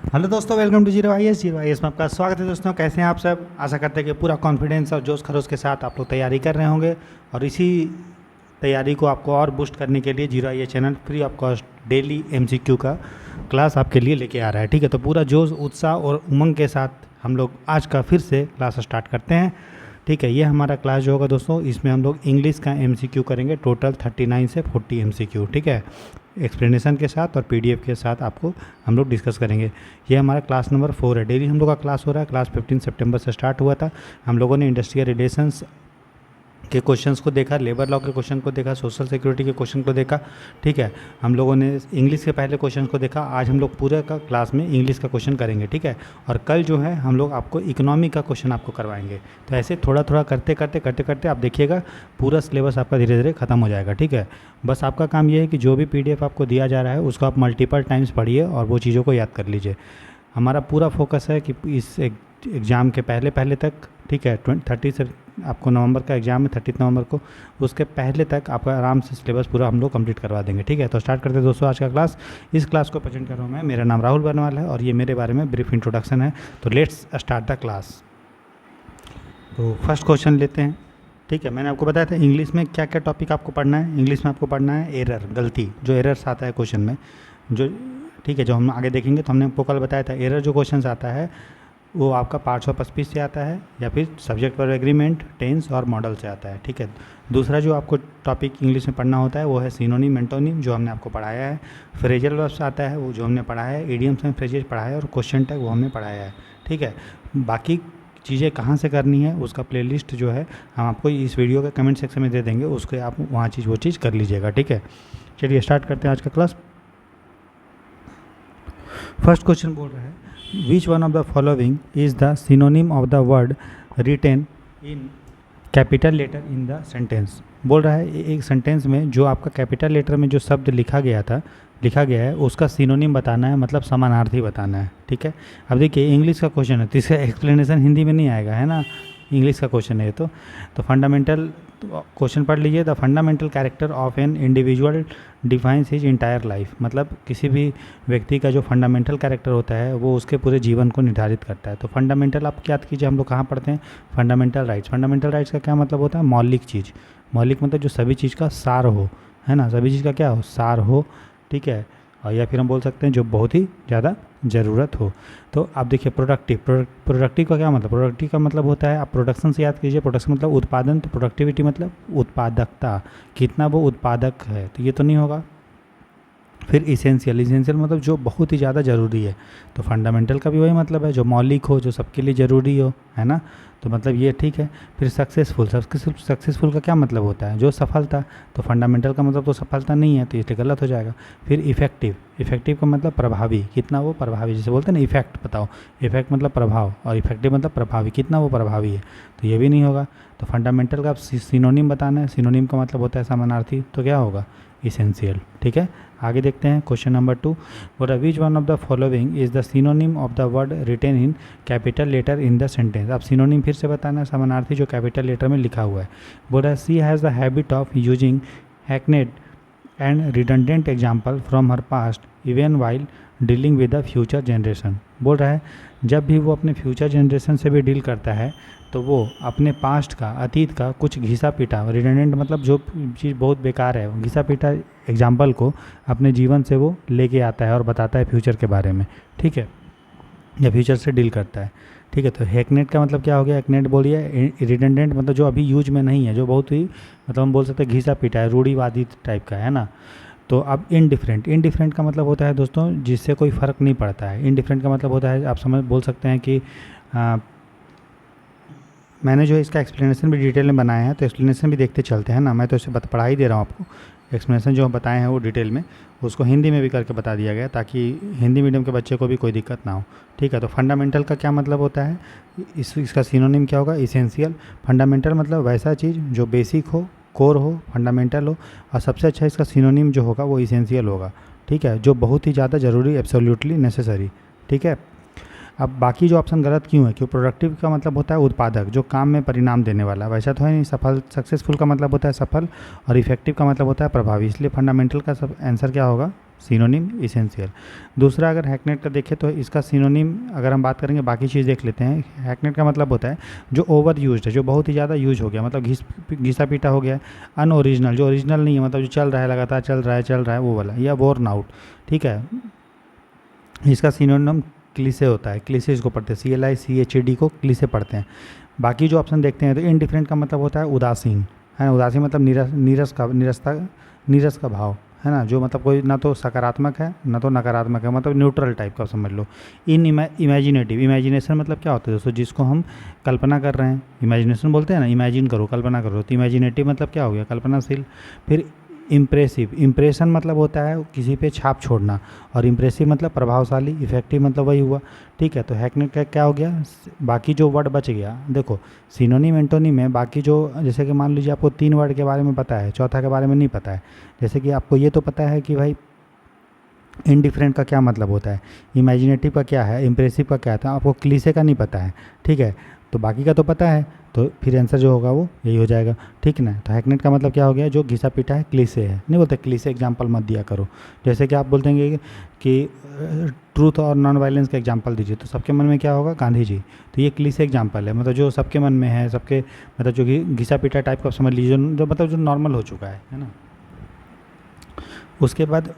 Hello दोस्तों, welcome to zero I S में आपका स्वागत है। दोस्तों कैसे हैं आप सब। आशा करते हैं कि पूरा कॉन्फिडेंस और जोश खरोश के साथ आप लोग तैयारी कर रहे होंगे और इसी तैयारी को आपको और बूस्ट करने के लिए zero I S channel free of cost daily MCQ का क्लास आपके लिए लेके आ रहा है। ठीक है, तो पूरा जोश उत्साह और उमंग के साथ हम लोग आज का फिर से क्लास स्टार्ट करते हैं। ठीक है, ये हमारा क्लास जो होगा दोस्तों, इसमें हम लोग इंग्लिश का एमसीक्यू करेंगे, टोटल 39 से 40 एमसीक्यू। ठीक है, एक्सप्लेनेशन के साथ और पीडीएफ के साथ आपको हम लोग डिस्कस करेंगे। ये हमारा क्लास नंबर 4 है। डेली हम लोग का क्लास हो रहा है। क्लास 15 सितंबर से स्टार्ट हुआ था। हम लोगों ने इंडस्ट्रियल रिलेशंस के क्वेश्चंस को देखा, लेबर लॉ के क्वेश्चन को देखा, सोशल सिक्योरिटी के क्वेश्चन को देखा। ठीक है, हम लोगों ने इंग्लिश के पहले क्वेश्चन को देखा। आज हम लोग पूरे का क्लास में इंग्लिश का क्वेश्चन करेंगे। ठीक है, और कल जो है हम लोग आपको इकोनॉमी का क्वेश्चन आपको करवाएंगे। तो ऐसे थोड़ा थोड़ा करते करते आप देखिएगा पूरा सिलेबस आपका धीरे धीरे खत्म हो जाएगा। ठीक है, बस आपका काम ये है कि जो भी पीडीएफ आपको दिया जा रहा है उसको आप मल्टीपल टाइम्स पढ़िए और वो चीज़ों को याद कर लीजिए। हमारा पूरा फोकस है कि इस एग्ज़ाम के पहले तक, ठीक है, 30 से आपको नवंबर का एग्ज़ाम है, 30 नवंबर को, उसके पहले तक आपका आराम से सिलेबस पूरा हम लोग कंप्लीट करवा देंगे। ठीक है, तो स्टार्ट करते हैं दोस्तों आज का क्लास। इस क्लास को प्रेजेंट कर रहा हूँ मैं, मेरा नाम राहुल बरनवाल है और ये मेरे बारे में ब्रीफ इंट्रोडक्शन है। तो लेट्स स्टार्ट द क्लास। तो फर्स्ट क्वेश्चन लेते हैं। ठीक है, मैंने आपको बताया था इंग्लिश में क्या क्या टॉपिक आपको पढ़ना है। इंग्लिश में आपको पढ़ना है एरर, गलती, जो एरर्स आता है क्वेश्चन में, जो ठीक है, जो हम आगे देखेंगे। तो हमने आपको कल बताया था एरर जो क्वेश्चन आता है वो आपका पार्ट्स ऑफ स्पीच से आता है या फिर सब्जेक्ट वर्ब एग्रीमेंट, टेंस और मॉडल से आता है। ठीक है, दूसरा जो आपको टॉपिक इंग्लिश में पढ़ना होता है वो है सिनोनिम, एंटोनिम, जो हमने आपको पढ़ाया है। फ्रेजल वर्ब्स आता है वो जो हमने पढ़ाया है, इडियम्स एंड फ्रेजेस पढ़ाया है और क्वेश्चन टैग वो हमने पढ़ाया है। ठीक है, बाकी चीज़ें कहाँ से करनी है उसका प्लेलिस्ट जो है हम आपको इस वीडियो के कमेंट सेक्शन में दे देंगे, उसके आप वहाँ वो चीज़ कर लीजिएगा। ठीक है, चलिए स्टार्ट करते हैं आज का क्लास। फर्स्ट क्वेश्चन बोल रहा है, which one of the following is the synonym of the word written in capital letter in the sentence. बोल रहा है एक सेंटेंस में जो आपका कैपिटल लेटर में जो शब्द लिखा गया है उसका सिनोनिम बताना है, मतलब समानार्थी बताना है। ठीक है, अब देखिए इंग्लिश का क्वेश्चन है तो इसका एक्सप्लेनेशन हिंदी में नहीं आएगा, है ना, इंग्लिश का क्वेश्चन है तो फंडामेंटल क्वेश्चन पढ़ लीजिए। The fundamental character of an individual defines his entire life, मतलब किसी भी व्यक्ति का जो फंडामेंटल कैरेक्टर होता है वो उसके पूरे जीवन को निर्धारित करता है। तो फंडामेंटल आप याद कीजिए, हम लोग कहाँ पढ़ते हैं, फंडामेंटल राइट्स। फंडामेंटल राइट्स का क्या मतलब होता है, मौलिक चीज़। मौलिक मतलब जो सभी चीज़ का सार हो, है ना, सभी चीज़ का क्या हो, सार हो। ठीक है, और या फिर हम बोल सकते हैं जो बहुत ही ज़्यादा ज़रूरत हो। तो आप देखिए प्रोडक्टिव का क्या मतलब, प्रोडक्टिव का मतलब होता है, आप प्रोडक्शन से याद कीजिए, प्रोडक्शन मतलब उत्पादन, तो प्रोडक्टिविटी मतलब उत्पादकता, कितना वो उत्पादक है, तो ये तो नहीं होगा। फिर इसेंशियल मतलब जो बहुत ही ज़्यादा ज़रूरी है। तो फंडामेंटल का भी वही मतलब है, जो मौलिक हो, जो सबके लिए ज़रूरी हो, है ना, तो मतलब ये ठीक है। फिर सक्सेसफुल का क्या मतलब होता है, जो सफलता, तो फंडामेंटल का मतलब तो सफलता नहीं है, तो इसलिए गलत हो जाएगा। फिर इफ़ेक्टिव का मतलब प्रभावी, कितना वो प्रभावी, जैसे बोलते हैं ना इफेक्ट, बताओ, इफेक्ट मतलब प्रभाव और इफेक्टिव मतलब प्रभावी, कितना वो प्रभावी है, तो ये भी नहीं होगा। तो फंडामेंटल का सिनोनिम बताना है, सिनोनिम का मतलब होता है समानार्थी, तो क्या होगा, इसेंशियल। ठीक है, आगे देखते हैं क्वेश्चन नंबर 2। बोला which one of the following is the synonym of the word written in capital letter in the sentence. अब सिनोनिम फिर से बताना है, समानार्थी जो कैपिटल लेटर में लिखा हुआ है। बोला she has the habit of using hackneyed and redundant example from her past even while dealing with the future generation. बोल रहा है जब भी वो अपने फ्यूचर जनरेशन से भी डील करता है तो वो अपने पास्ट का, अतीत का कुछ घिसा पीटा, रिडंडेंट मतलब जो चीज़ बहुत बेकार है, घिसा पीटा एग्जाम्पल को अपने जीवन से वो लेके आता है और बताता है फ्यूचर के बारे में। ठीक है, या फ्यूचर से डील करता है। ठीक है, तो हैकनेट का मतलब क्या हो गया, हैकनेट बोलिए, रिडंडेंट मतलब जो अभी यूज में नहीं है, जो बहुत ही मतलब हम बोल सकते हैं घिसा पीटा है, रूढ़िवादी टाइप का है ना। तो अब इनडिफरेंट का मतलब होता है दोस्तों जिससे कोई फ़र्क नहीं पड़ता है। इनडिफरेंट का मतलब होता है, आप समझ बोल सकते हैं कि मैंने जो इसका एक्सप्लेनेशन भी डिटेल में बनाया है, तो एक्सप्लेनेशन भी देखते चलते हैं ना, मैं तो इसे पढ़ा ही दे रहा हूँ आपको। एक्सप्लेनेशन जो हम बताए हैं वो डिटेल में, उसको हिंदी में भी करके बता दिया गया ताकि हिंदी मीडियम के बच्चे को भी कोई दिक्कत ना हो। ठीक है, तो फंडामेंटल का क्या मतलब होता है, इसका सिनोनिम क्या होगा, इसेंशियल। फंडामेंटल मतलब वैसा चीज़ जो बेसिक हो, कोर हो, फंडामेंटल हो, और सबसे अच्छा इसका सिनोनिम जो होगा वो इसेंशियल होगा। ठीक है, जो बहुत ही ज़्यादा ज़रूरी, एब्सोल्युटली नेसेसरी। ठीक है, अब बाकी जो ऑप्शन गलत क्यों है, क्यों प्रोडक्टिव का मतलब होता है उत्पादक, जो काम में परिणाम देने वाला, वैसा तो है नहीं। सक्सेसफुल का मतलब होता है सफल और इफेक्टिव का मतलब होता है प्रभावी, इसलिए फंडामेंटल का सब आंसर क्या होगा, सिनोनिम इसेंशियल। दूसरा अगर हैकनेट का देखें तो इसका सिनोनिम अगर हम बात करेंगे, बाकी चीज़ देख लेते हैं। हैकनेट का मतलब होता है जो ओवर यूज्ड है, जो बहुत ही ज़्यादा यूज हो गया, मतलब घिसा पीटा हो गया। अनओरिजिनल, जो ओरिजिनल नहीं है, मतलब जो चल रहा है लगातार चल रहा है वो वाला, या वोर्न आउट, ठीक है। इसका सिनोनिम क्लीसे होता है, क्लीसे इसको पढ़ते हैं, CLICHED को क्लीसे पढ़ते हैं। बाकी जो ऑप्शन देखते हैं तो इनडिफरेंट का मतलब होता है उदासीन, है ना। उदासीन मतलब नीरस का भाव, है ना, जो मतलब कोई ना तो सकारात्मक है ना तो नकारात्मक है, मतलब न्यूट्रल टाइप का समझ लो। इमेजिनेटिव, इमेजिनेशन मतलब क्या होता है दोस्तों, जिसको हम कल्पना कर रहे हैं, इमेजिनेशन बोलते हैं ना, इमेजिन करो, कल्पना करो, तो इमेजिनेटिव मतलब क्या हो गया, कल्पनाशील। फिर इम्प्रेसिव, इम्प्रेशन मतलब होता है किसी पे छाप छोड़ना, और इम्प्रेसिव मतलब प्रभावशाली, इफेक्टिव मतलब वही हुआ, ठीक है। तो हैकनेट का क्या हो गया, बाकी जो वर्ड बच गया, देखो सिनोनिम एंटोनिम में बाकी जो, जैसे कि मान लीजिए आपको 3 वर्ड के बारे में पता है, चौथा के बारे में नहीं पता है। जैसे कि आपको ये तो पता है कि भाई इनडिफरेंट का क्या मतलब होता है, इमेजिनेटिव का क्या है, इम्प्रेसिव का क्या था, आपको क्लीसे का नहीं पता है, ठीक है। तो बाकी का तो पता है, तो फिर आंसर जो होगा वो यही हो जाएगा, ठीक ना। तो हैकनेट का मतलब क्या हो गया, जो घिसा पीटा है, क्लीसे है। नहीं बोलते क्लीसे एग्जाम्पल मत दिया करो, जैसे कि आप बोलते हैं कि ट्रूथ और नॉन वायलेंस का एग्जाम्पल दीजिए, तो सबके मन में क्या होगा, गांधी जी। तो ये क्लीसे एग्जाम्पल है, मतलब जो सबके मन में है, सबके मतलब जो घिसा पीटा टाइप का समझ लीजिए, जो मतलब जो नॉर्मल हो चुका है ना। उसके बाद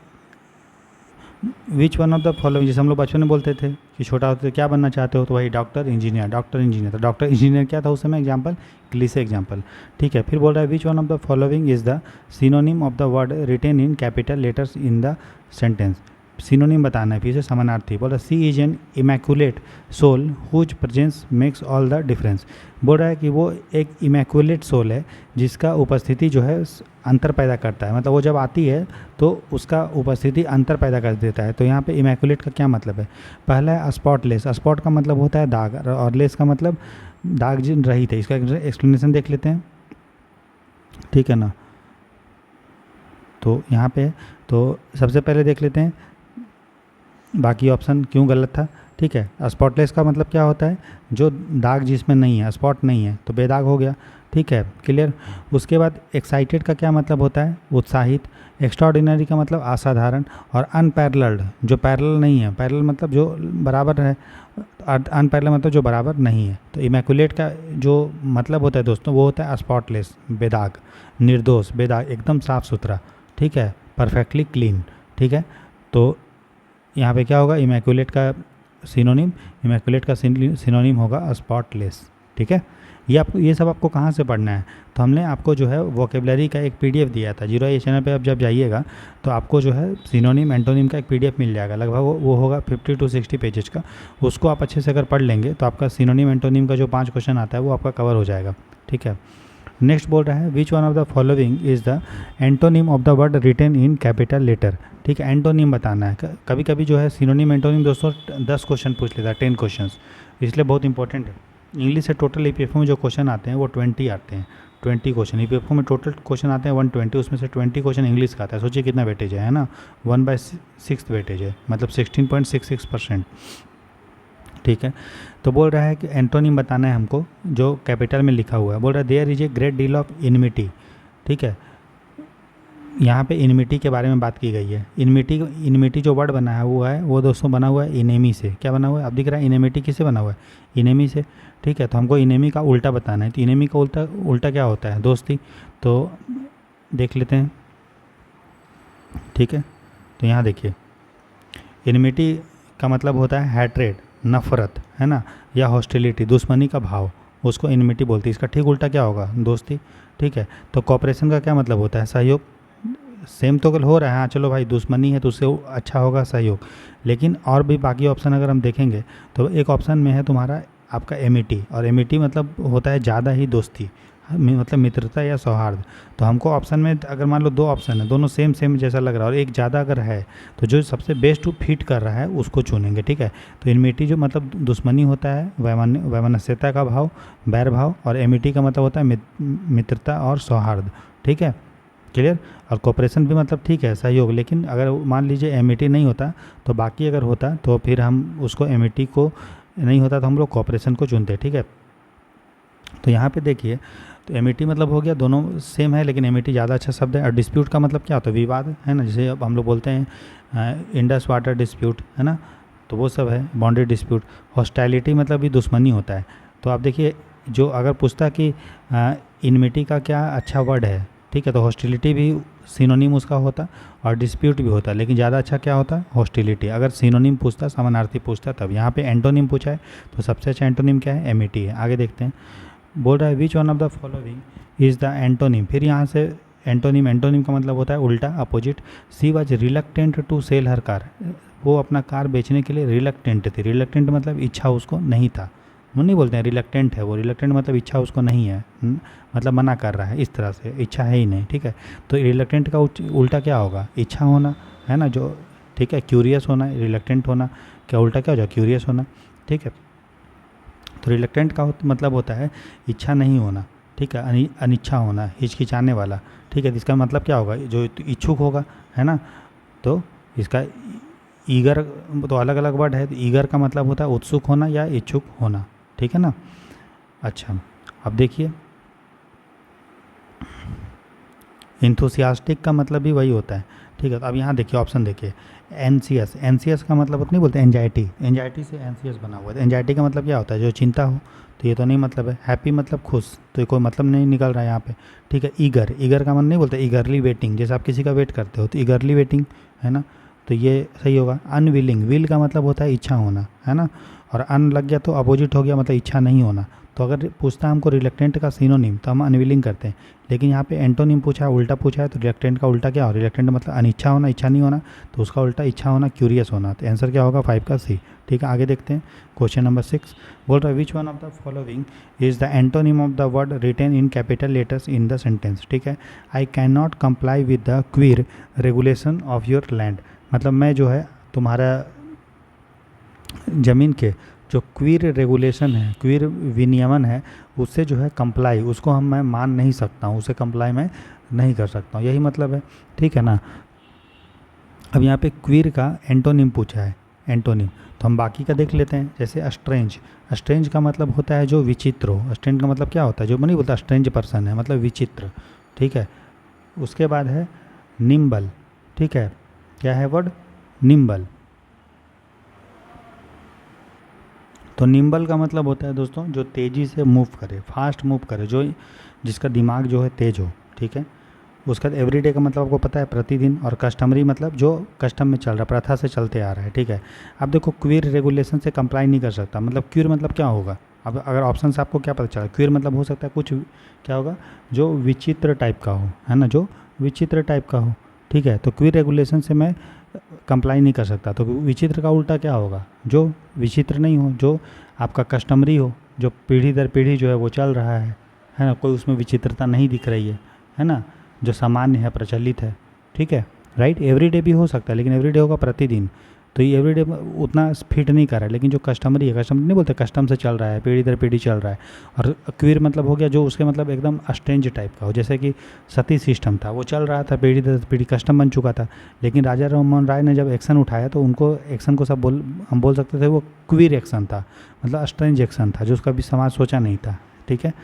विच वन ऑफ द फॉलोइंग, जैसे हम लोग बचपन में बोलते थे कि छोटा होते क्या बनना चाहते हो, तो वही डॉक्टर इंजीनियर, डॉक्टर इंजीनियर। तो डॉक्टर इंजीनियर क्या था उस समय, एग्जाम्पल क्लीसे एग्जाम्पल, ठीक है। फिर बोल रहा है which one of the following is the synonym of the word written in capital letters in the sentence. Synonym बताना है, फिर से समानार्थी। बोल रहा है she is an immaculate soul whose presence makes all the difference. बोल रहा है कि वो एक इमैकुलेट सोल है जिसका उपस्थिति जो है अंतर पैदा करता है, मतलब वो जब आती है तो उसका उपस्थिति अंतर पैदा कर देता है। तो यहाँ पे इमैकुलेट का क्या मतलब है, पहला है स्पॉटलेस, स्पॉट का मतलब होता है दाग, और लेस का मतलब दाग जिन रहित है। इसका एक्सप्लेनेशन देख लेते हैं, ठीक है ना। तो यहाँ पे तो सबसे पहले देख लेते हैं बाकी ऑप्शन क्यों गलत था, ठीक है। स्पॉटलेस का मतलब क्या होता है, जो दाग जिसमें नहीं है, स्पॉट नहीं है, तो बेदाग हो गया, ठीक है, क्लियर। उसके बाद एक्साइटेड का क्या मतलब होता है, उत्साहित। एक्स्ट्राऑर्डिनरी का मतलब असाधारण, और अनपैरेलल्ड जो पैरेलल नहीं है, पैरेलल मतलब जो बराबर है, अनपैरेलल मतलब जो बराबर नहीं है। तो इमैकुलेट का जो मतलब होता है दोस्तों, वो होता है स्पॉटलेस, बेदाग, निर्दोष, बेदाग, एकदम साफ़ सुथरा, ठीक है, परफेक्टली क्लीन, ठीक है। तो यहाँ पे क्या होगा, इमैकुलेट का सिनोनिम होगा स्पॉटलेस, ठीक है। ये सब आपको कहाँ से पढ़ना है, तो हमने आपको जो है वोकेबलरी का एक PDF दिया था। जीरो चैनल पे आप जब जाइएगा तो आपको जो है सिनोनिम एंटोनिम का एक PDF मिल जाएगा, लगभग वो होगा 50 to 60 पेजेज का। उसको आप अच्छे से अगर पढ़ लेंगे तो आपका सिनोनिम एंटोनिम का जो 5 क्वेश्चन आता है वो आपका कवर हो जाएगा, ठीक है। नेक्स्ट बोल रहा है which one of the following is the antonym of the word written in capital letter, ठीक है। एंटोनिम बताना है। कभी कभी जो है सिनोनिम एंटोनिम दोस्तों 10 क्वेश्चन पूछ लेता है, 10 क्वेश्चन, इसलिए बहुत इंपॉर्टेंट है। इंग्लिश से टोटल EPFO में जो क्वेश्चन आते हैं वो 20 आते हैं, 20 क्वेश्चन EPFO में टोटल क्वेश्चन आते हैं 120, उसमें से 20 क्वेश्चन इंग्लिश का आता है। सोचिए कितना वेटेज है ना, 1/6 वेटेज है, मतलब 16.66%, ठीक है। तो बोल रहा है कि एंटोनिम बताना है हमको जो कैपिटल में लिखा हुआ है। बोल रहा है there is a great deal of enmity, ठीक है। यहाँ पे इनमिटी के बारे में बात की गई है। इनमिटी जो वर्ड बना है वो दोस्तों बना हुआ है इनेमी से। क्या बना हुआ है, अब दिख रहा है इनेमिटी किससे बना हुआ है, इनेमी से, ठीक है। तो हमको इनेमी का उल्टा बताना है। तो इनेमी का उल्टा क्या होता है, दोस्ती। तो देख लेते हैं, ठीक है। तो यहाँ देखिए इनमिटी का मतलब होता है हैट्रेड, नफ़रत, है ना, या हॉस्टिलिटी, दुश्मनी का भाव, उसको इनमिटी बोलती है। इसका ठीक उल्टा क्या होगा, दोस्ती, ठीक है। तो कॉपरेशन का क्या मतलब होता है, सहयोग। सेम तो हो रहा है, हाँ चलो भाई, दुश्मनी है तो उससे अच्छा होगा सहयोग। लेकिन और भी बाकी ऑप्शन अगर हम देखेंगे तो एक ऑप्शन में है तुम्हारा आपका एमिटी, और एमिटी मतलब होता है ज़्यादा ही दोस्ती, मतलब मित्रता या सौहार्द। तो हमको ऑप्शन में अगर मान लो 2 ऑप्शन है, दोनों सेम जैसा लग रहा है और एक ज़्यादा अगर है तो जो सबसे बेस्ट फिट कर रहा है उसको चुनेंगे, ठीक है। तो इनमिटी जो मतलब दुश्मनी होता है, वैमनस्यता का भाव, बैर भाव, और एमिटी का मतलब होता है मित्रता और सौहार्द, ठीक है, क्लियर। और कोऑपरेशन भी मतलब ठीक है सहयोग, लेकिन अगर मान लीजिए एमिटी नहीं होता तो बाकी अगर होता तो फिर हम उसको एमिटी को नहीं होता तो हम लोग कोऑपरेशन को चुनते, ठीक है। तो यहाँ पे देखिए, तो एमिटी मतलब हो गया, दोनों सेम है लेकिन एमिटी ज़्यादा अच्छा शब्द है। और डिस्प्यूट का मतलब क्या होता है? विवाद, है ना, जैसे अब हम लोग बोलते हैं इंडस वाटर डिस्प्यूट, है ना, तो वो सब है बाउंड्री डिस्प्यूट। हॉस्टाइलिटी मतलब भी दुश्मनी होता है। तो आप देखिए, जो अगर पूछता कि इनमिटी का क्या अच्छा वर्ड है, ठीक है, तो हॉस्टिलिटी भी सिनोनिम उसका होता और डिस्प्यूट भी होता, लेकिन ज़्यादा अच्छा क्या होता? हॉस्टिलिटी। अगर सिनोनिम पूछता, समानार्थी पूछता तब। यहाँ पे एंटोनिम पूछा है, तो सबसे अच्छा एंटोनिम क्या है? एमिटी है। आगे देखते हैं, बोल रहा है which one of the following is the antonym. फिर यहाँ से एंटोनिम, एंटोनिम का मतलब होता है उल्टा, opposite. She was reluctant to sell her car. वो अपना कार बेचने के लिए रिलक्टेंट थी। रिलक्टेंट मतलब इच्छा उसको नहीं था। वो नहीं बोलते हैं रिलक्टेंट है, वो रिलक्टेंट मतलब इच्छा उसको नहीं है, मतलब मना कर रहा है, इस तरह से, इच्छा है ही नहीं, ठीक है। तो रिलक्टेंट का उल्टा क्या होगा? इच्छा होना, है ना, जो, ठीक है, क्यूरियस होना। रिलक्टेंट होना क्या उल्टा क्या हो जाए? क्यूरियस होना, ठीक है। तो रिलक्टेंट का मतलब होता है इच्छा नहीं होना, ठीक है, अनिच्छा होना, हिचकिचाने वाला, ठीक है। तो इसका मतलब क्या होगा? जो इच्छुक होगा, है ना। तो इसका ईगर, तो अलग अलग वर्ड है। तो ईगर का मतलब होता है उत्सुक होना या इच्छुक होना, ठीक है ना। अच्छा, अब देखिए, इंथुसियास्टिक का मतलब भी वही होता है, ठीक है। तो अब यहाँ देखिए, ऑप्शन देखिए, एनसीएस। एनसीएस का मतलब नहीं बोलते एंजाइटी, एंजाइटी से एनसीएस बना हुआ है। एंजाइटी का मतलब क्या होता है? जो चिंता हो, तो ये तो नहीं मतलब है। हैप्पी मतलब खुश, तो ये कोई मतलब नहीं निकल रहा है यहाँ पे, ठीक है। ईगर, ईगर का मतलब नहीं बोलते ईगरली वेटिंग, जैसे आप किसी का वेट करते हो तो ईगरली वेटिंग, है ना, तो ये सही होगा। अनविलिंग, विल का मतलब होता है इच्छा होना, है ना, और अन लग गया तो अपोजिट हो गया, मतलब इच्छा नहीं होना। तो अगर पूछता है हमको रिलक्टेंट का सिनोनिम, तो हम अनविलिंग करते हैं, लेकिन यहाँ पे एंटोनिम पूछा है, उल्टा पूछा है, तो रिलक्टेंट का उल्टा क्या हो? रिलक्टेंट मतलब अनिच्छा होना, इच्छा नहीं होना, तो उसका उल्टा इच्छा होना, क्यूरियस होना। तो आंसर क्या होगा? 5 का सी, ठीक है। आगे देखते हैं, क्वेश्चन नंबर 6 बोल रहा है which one of the following is the antonym of the word written in capital letters in the sentence, ठीक है। I can not comply with the queer regulation of your land. मतलब मैं जो है तुम्हारा ज़मीन के जो क्वीर रेगुलेशन है, क्वीर विनियमन है, उससे जो है कंप्लाई, उसको मैं मान नहीं सकता हूँ, उसे कंप्लाई मैं नहीं कर सकता हूँ, यही मतलब है, ठीक है ना। अब यहाँ पे क्वीर का एंटोनिम पूछा है, एंटोनिम, तो हम बाकी का देख लेते हैं। जैसे अस्ट्रेंज, अस्ट्रेंज का मतलब होता है जो विचित्र हो। अस्ट्रेंज का मतलब क्या होता है? जो नहीं बोलता अस्ट्रेंज पर्सन है, मतलब विचित्र, ठीक है। उसके बाद है निम्बल, ठीक है। क्या है वर्ड? निम्बल। तो निम्बल का मतलब होता है दोस्तों जो तेज़ी से मूव करे, फास्ट मूव करे, जो जिसका दिमाग जो है तेज़ हो, ठीक है। उसका एवरीडे का मतलब आपको पता है प्रतिदिन, और कस्टमरी मतलब जो कस्टम में चल रहा है, प्रथा से चलते आ रहा है, ठीक है। अब देखो, क्वीर रेगुलेशन से कंप्लाई नहीं कर सकता, मतलब क्वीर मतलब क्या होगा? अब अगर ऑप्शन से आपको क्या पता चला? क्वीर मतलब हो सकता है कुछ, क्या होगा? जो विचित्र टाइप का हो, है ना, जो विचित्र टाइप का हो, ठीक है। तो क्वीर रेगुलेशन से मैं कंप्लाई नहीं कर सकता। तो विचित्र का उल्टा क्या होगा? जो विचित्र नहीं हो, जो आपका कस्टमरी हो, जो पीढ़ी दर पीढ़ी जो है वो चल रहा है ना, कोई उसमें विचित्रता नहीं दिख रही है ना, जो सामान्य है, प्रचलित है, ठीक है, राइट। एवरीडे भी हो सकता है, लेकिन एवरीडे होगा प्रतिदिन, तो ये एवरीडे उतना फिट नहीं कर रहा है। लेकिन जो कस्टमरी है, कस्टमर नहीं बोलते, कस्टम से चल रहा है, पीढ़ी दर पीढ़ी चल रहा है। और क्वीर मतलब हो गया जो उसके मतलब एकदम स्ट्रेंज टाइप का हो, जैसे कि सती सिस्टम था, वो चल रहा था, पीढ़ी दर पीढ़ी कस्टम बन चुका था, लेकिन राजा राममोहन राय ने जब एक्शन उठाया तो उनको एक्शन को सब हम बोल सकते थे वो क्वीर एक्शन था, मतलब स्ट्रेंज एक्शन था, जो उसका भी समाज सोचा नहीं था, ठीक है,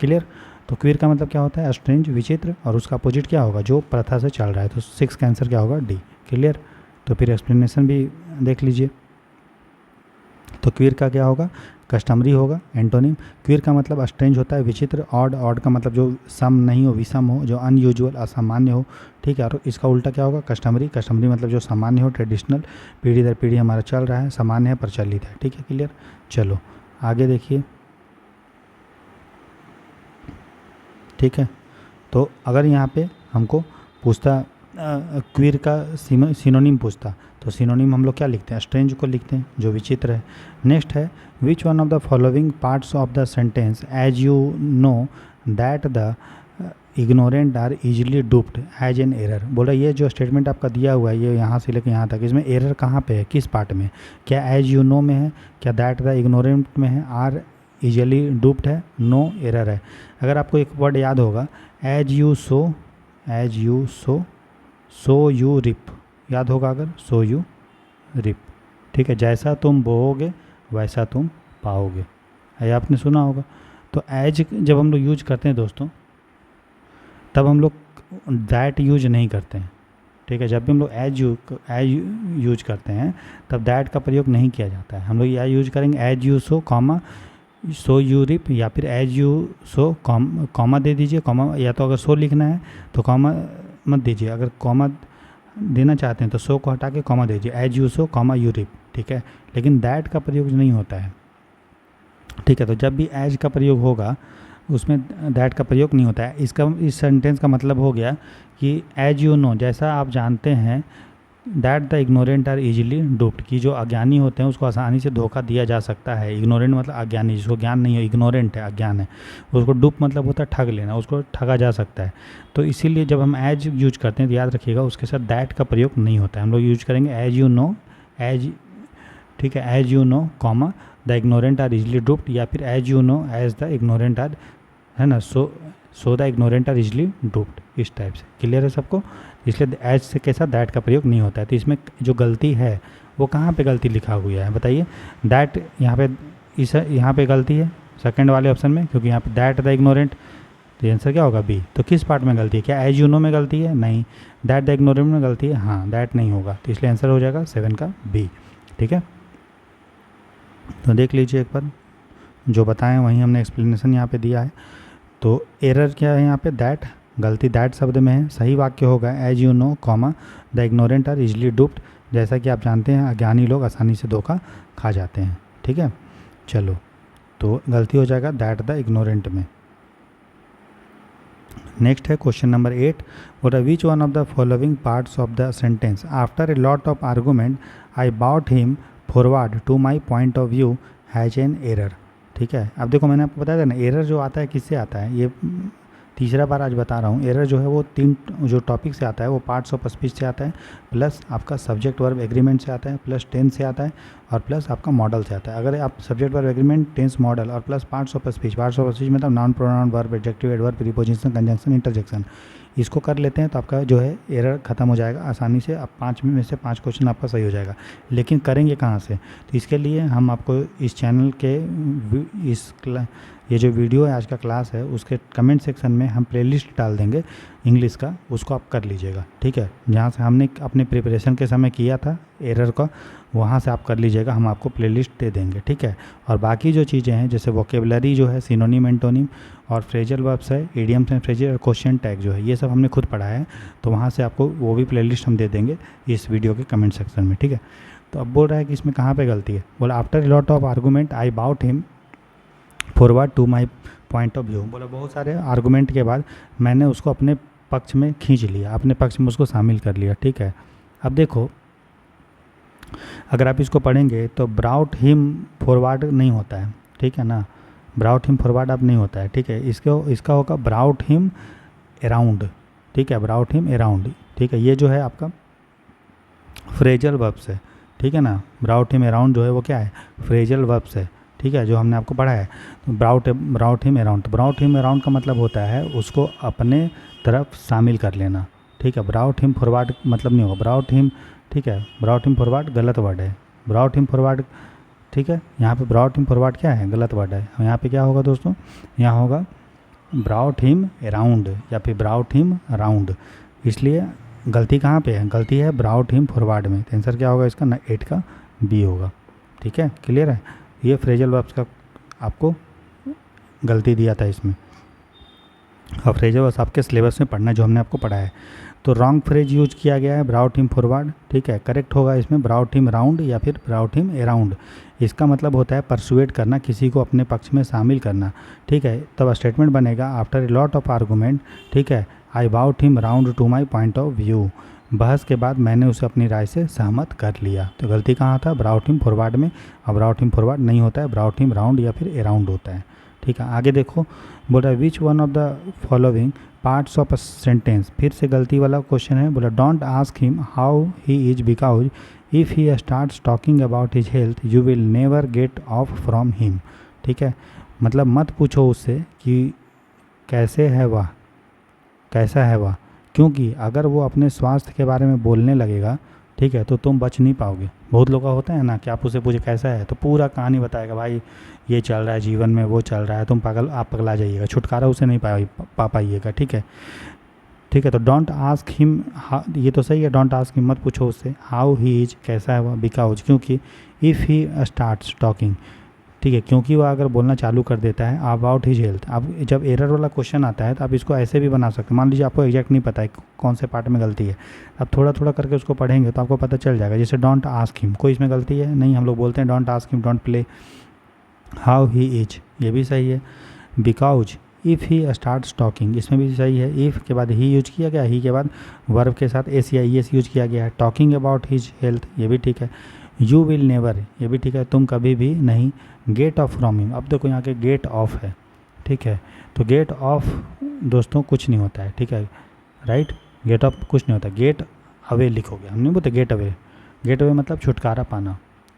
क्लियर। तो क्वीर का मतलब क्या होता है? स्ट्रेंज, विचित्र, और उसका अपोजिट क्या होगा? जो प्रथा से चल रहा है। तो 6 का आंसर क्या होगा? D, clear. तो फिर एक्सप्लेनेशन भी देख लीजिए। तो क्वीर का क्या होगा? कस्टमरी होगा, एंटोनिम। क्वीर का मतलब स्ट्रेंज होता है, विचित्र। ऑड, ऑड का मतलब जो सम नहीं हो, विषम हो, जो अनयूजुअल, असामान्य हो, ठीक है। और इसका उल्टा क्या होगा? कस्टमरी। कस्टमरी मतलब जो सामान्य हो, ट्रेडिशनल, पीढ़ी दर पीढ़ी हमारा चल रहा है, सामान्य है, प्रचलित है, ठीक है, क्लियर। चलो आगे देखिए, ठीक है। तो अगर यहाँ पे हमको पूछता क्वीर का सिनोनिम पूछता, तो सिनोनिम हम लोग क्या लिखते हैं? स्ट्रेंज को लिखते हैं, जो विचित्र है। नेक्स्ट है which one of the following parts of the sentence as you know that the ignorant are easily duped as an error. बोला ये जो स्टेटमेंट आपका दिया हुआ है, ये यहाँ से लेकर यहाँ तक, इसमें एरर कहाँ पे है, किस पार्ट में? क्या एज यू नो में है? क्या दैट द इग्नोरेंट में है? आर इजीली डूप्ड है? नो, एरर है। अगर आपको एक वर्ड याद होगा, as you sow, as you sow you reap, याद होगा अगर, सो यू रिप, ठीक है। जैसा तुम बोओगे वैसा तुम पाओगे, ये आपने सुना होगा। तो एज जब हम लोग यूज करते हैं दोस्तों, तब हम लोग दैट यूज नहीं करते हैं, ठीक है। जब भी हम लोग एज यूज करते हैं तब दैट का प्रयोग नहीं किया जाता है। हम लोग यह यूज करेंगे as you sow comma so you reap, या फिर एज यू सो कॉमा दे दीजिए, कॉमा, या तो अगर सो लिखना है तो कॉमा मत दीजिए, अगर कॉमा देना चाहते हैं तो सो को हटा के कॉमा दीजिए, as you sow comma you reap, ठीक है। लेकिन दैट का प्रयोग नहीं होता है, ठीक है। तो जब भी एज का प्रयोग होगा उसमें दैट का प्रयोग नहीं होता है। इस सेंटेंस का मतलब हो गया कि एज यू नो, जैसा आप जानते हैं, that the ignorant are easily duped, कि जो अज्ञानी होते हैं उसको आसानी से धोखा दिया जा सकता है। इग्नोरेंट मतलब अज्ञानी, जिसको ज्ञान नहीं है, इग्नोरेंट है, अज्ञान है, उसको डुप मतलब होता है ठग लेना, उसको ठगा जा सकता है। तो इसीलिए जब हम एज यूज करते हैं तो याद रखिएगा उसके साथ दैट का प्रयोग नहीं होता है। हम लोग यूज करेंगे एज यू नो, एज, ठीक है, as you know comma the ignorant are easily duped, या फिर as you know as the ignorant are, है ना, so the ignorant are easily duped, इस टाइप से। क्लियर है सबको? इसलिए एज से कैसा दैट का प्रयोग नहीं होता है। तो इसमें जो गलती है वो कहाँ पे गलती लिखा हुआ है बताइए? दैट यहाँ पे, यहाँ पे गलती है सेकंड वाले ऑप्शन में, क्योंकि यहाँ पे दैट द इग्नोरेंट, तो आंसर क्या होगा? बी। तो किस पार्ट में गलती है? क्या एज यू नो में गलती है? नहीं। दैट द इग्नोरेंट में गलती है? हाँ, दैट नहीं होगा। तो इसलिए आंसर हो जाएगा 7 का बी, ठीक है। तो देख लीजिए एक बार, जो बताएं वहीं हमने एक्सप्लेनेशन यहाँ पे दिया है। तो एरर क्या है यहाँ पे? दैट, गलती दैट शब्द में है। सही वाक्य होगा as you know comma the ignorant are easily duped, जैसा कि आप जानते हैं अज्ञानी लोग आसानी से धोखा खा जाते हैं, ठीक है। चलो, तो गलती हो जाएगा दैट द इग्नोरेंट में। नेक्स्ट है question number 8, what are which one of the following parts of the sentence after a lot of argument I brought him forward to my point of view has an error, ठीक है। अब देखो, मैंने आपको बताया था ना, एरर जो आता है किससे आता है, ये तीसरा बार आज बता रहा हूँ। एरर जो है वो 3 जो टॉपिक से आता है, वो पार्ट्स ऑफ स्पीच से आता है, प्लस आपका सब्जेक्ट वर्ब एग्रीमेंट से आता है, प्लस टेंस से आता है, और प्लस आपका मॉडल से आता है। अगर आप subject verb agreement, tense, modal और प्लस पार्ट्स ऑफ स्पीच मतलब noun, pronoun, verb, adjective, adverb, preposition, conjunction, interjection, इसको कर लेते हैं तो आपका जो है एरर खत्म हो जाएगा आसानी से। अब 5 में से 5 क्वेश्चन आपका सही हो जाएगा। लेकिन करेंगे कहाँ से? तो इसके लिए हम आपको इस चैनल के ये जो वीडियो है आज का क्लास है, उसके कमेंट सेक्शन में हम प्लेलिस्ट डाल देंगे इंग्लिश का, उसको आप कर लीजिएगा, ठीक है। जहाँ से हमने अपने प्रिपरेशन के समय किया था एरर का, वहाँ से आप कर लीजिएगा, हम आपको प्लेलिस्ट दे देंगे, ठीक है। और बाकी जो चीज़ें हैं जैसे वोकेबलरी जो है, सिनोनिम, एंटोनिम और फ्रेजल वर्ब्स है, इडियम्स एंड फ्रेजेस और क्वेश्चन टैग जो है, ये सब हमने खुद पढ़ा है। तो वहाँ से आपको वो भी प्लेलिस्ट हम दे देंगे इस वीडियो के कमेंट सेक्शन में, ठीक है। तो अब बोल रहा है कि इसमें कहाँ पे गलती है? बोला after lot of argument I brought him forward to my point of view. बोला बहुत सारे आर्गूमेंट के बाद मैंने उसको अपने पक्ष में खींच लिया, अपने पक्ष में उसको शामिल कर लिया, ठीक है। अब देखो, अगर आप इसको पढ़ेंगे तो ब्राउट हिम फॉरवर्ड नहीं होता है, ठीक है ना, ब्राउट हिम फॉरवर्ड अब नहीं होता है, ठीक है। इसका होगा ब्राउट हिम अराउंड, ठीक है, ब्राउट हिम अराउंड, ठीक है। ये जो है आपका फ्रेजल वर्ब्स है, ठीक है ना। ब्राउट हिम अराउंड जो है वो क्या है? फ्रेजल वर्ब्स है, ठीक है, जो हमने आपको पढ़ा है। तो ब्राउट हिम अराउंड, तो ब्राउट हिम अराउंड का मतलब होता है उसको अपने तरफ शामिल कर लेना, ठीक है। ब्राउट हिम फॉरवर्ड मतलब नहीं होगा ब्राउट हिम, ठीक है। ब्राउट हिम फॉरवर्ड गलत वर्ड है, ब्राउट हिम फॉरवर्ड, ठीक है। यहाँ पे ब्राउट हिम फॉरवर्ड क्या है? गलत वर्ड है। यहाँ पे क्या होगा दोस्तों? यहाँ होगा ब्राउट हिम अराउंड या फिर ब्राउट हिम अराउंड। इसलिए गलती कहाँ पे है? गलती है ब्राउट हिम फॉरवर्ड में। तो आंसर क्या होगा इसका? 8 का बी होगा, ठीक है। क्लियर है? ये फ्रेजल वर्ब्स का आपको गलती दिया था इसमें। और फ्रेजल वर्ब्स आपके सिलेबस में पढ़ना जो हमने आपको पढ़ा है। तो रॉन्ग फ्रेज यूज किया गया है ब्राउट हिम फॉरवर्ड, ठीक है। करेक्ट होगा इसमें ब्राउट हिम राउंड या फिर ब्राउट हिम अराउंड। इसका मतलब होता है परसुएट करना, किसी को अपने पक्ष में शामिल करना, ठीक है। तब स्टेटमेंट बनेगा after a lot of argument, ठीक है, I brought him round to my point of view. बहस के बाद मैंने उसे अपनी राय से सहमत कर लिया। तो गलती कहाँ था? ब्राउट हिम फॉरवर्ड में। और ब्राउट हिम फॉरवर्ड नहीं होता है, ब्राउट हिम राउंड या फिर अराउंड होता है, ठीक है। आगे देखो, बोल रहा है which one of the following parts of a sentence, फिर से गलती वाला क्वेश्चन है। बोला don't ask him how he is because if he starts talking about his health you will never get of from him, ठीक है। मतलब मत पूछो उससे कि कैसे है वह, कैसा है वह, क्योंकि अगर वो अपने स्वास्थ्य के बारे में बोलने लगेगा, ठीक है, तो तुम बच नहीं पाओगे। बहुत लोग का होता है ना कि आप उससे पूछे कैसा है तो पूरा कहानी बताएगा, भाई ये चल रहा है जीवन में, वो चल रहा है, तुम पागल, आप पगला जाइएगा, छुटकारा उसे नहीं पा पाइएगा। ठीक है, ठीक है। तो डोंट आस्क हिम, ये तो सही है, डोंट आस्क हिम, मत पूछो उससे हाउ ही इज, कैसा है वह, बिकॉज, क्योंकि, इफ़ ही स्टार्ट्स टॉकिंग, ठीक है, क्योंकि वह अगर बोलना चालू कर देता है अबाउट हिज हेल्थ। अब जब एरर वाला क्वेश्चन आता है तो आप इसको ऐसे भी बना सकते हैं। मान लीजिए आपको एग्जैक्ट नहीं पता है कौन से पार्ट में गलती है, अब थोड़ा थोड़ा करके उसको पढ़ेंगे तो आपको पता चल जाएगा। जैसे डोंट आस्क हिम, कोई इसमें गलती है नहीं, हम लोग बोलते हैं don't ask him, don't play, how he is, ये भी सही है। Because if he starts talking, इसमें भी सही है, इफ़ के बाद ही यूज किया गया, ही के बाद वर्ब के साथ एस या ई एस यूज किया गया है। टॉकिंग अबाउट हिज हेल्थ, ये भी ठीक है। यू विल नेवर, ये भी ठीक है, तुम कभी भी नहीं। गेट ऑफ फ्रॉम हिम, अब देखो यहाँ के गेट ऑफ है, ठीक है, तो गेट ऑफ दोस्तों कुछ नहीं होता है, ठीक है, राइट, गेट ऑफ कुछ नहीं होता, गेट अवे लिखोगे, हम नहीं बोलते गेट अवे, गेट अवे मतलब छुटकारा पाना,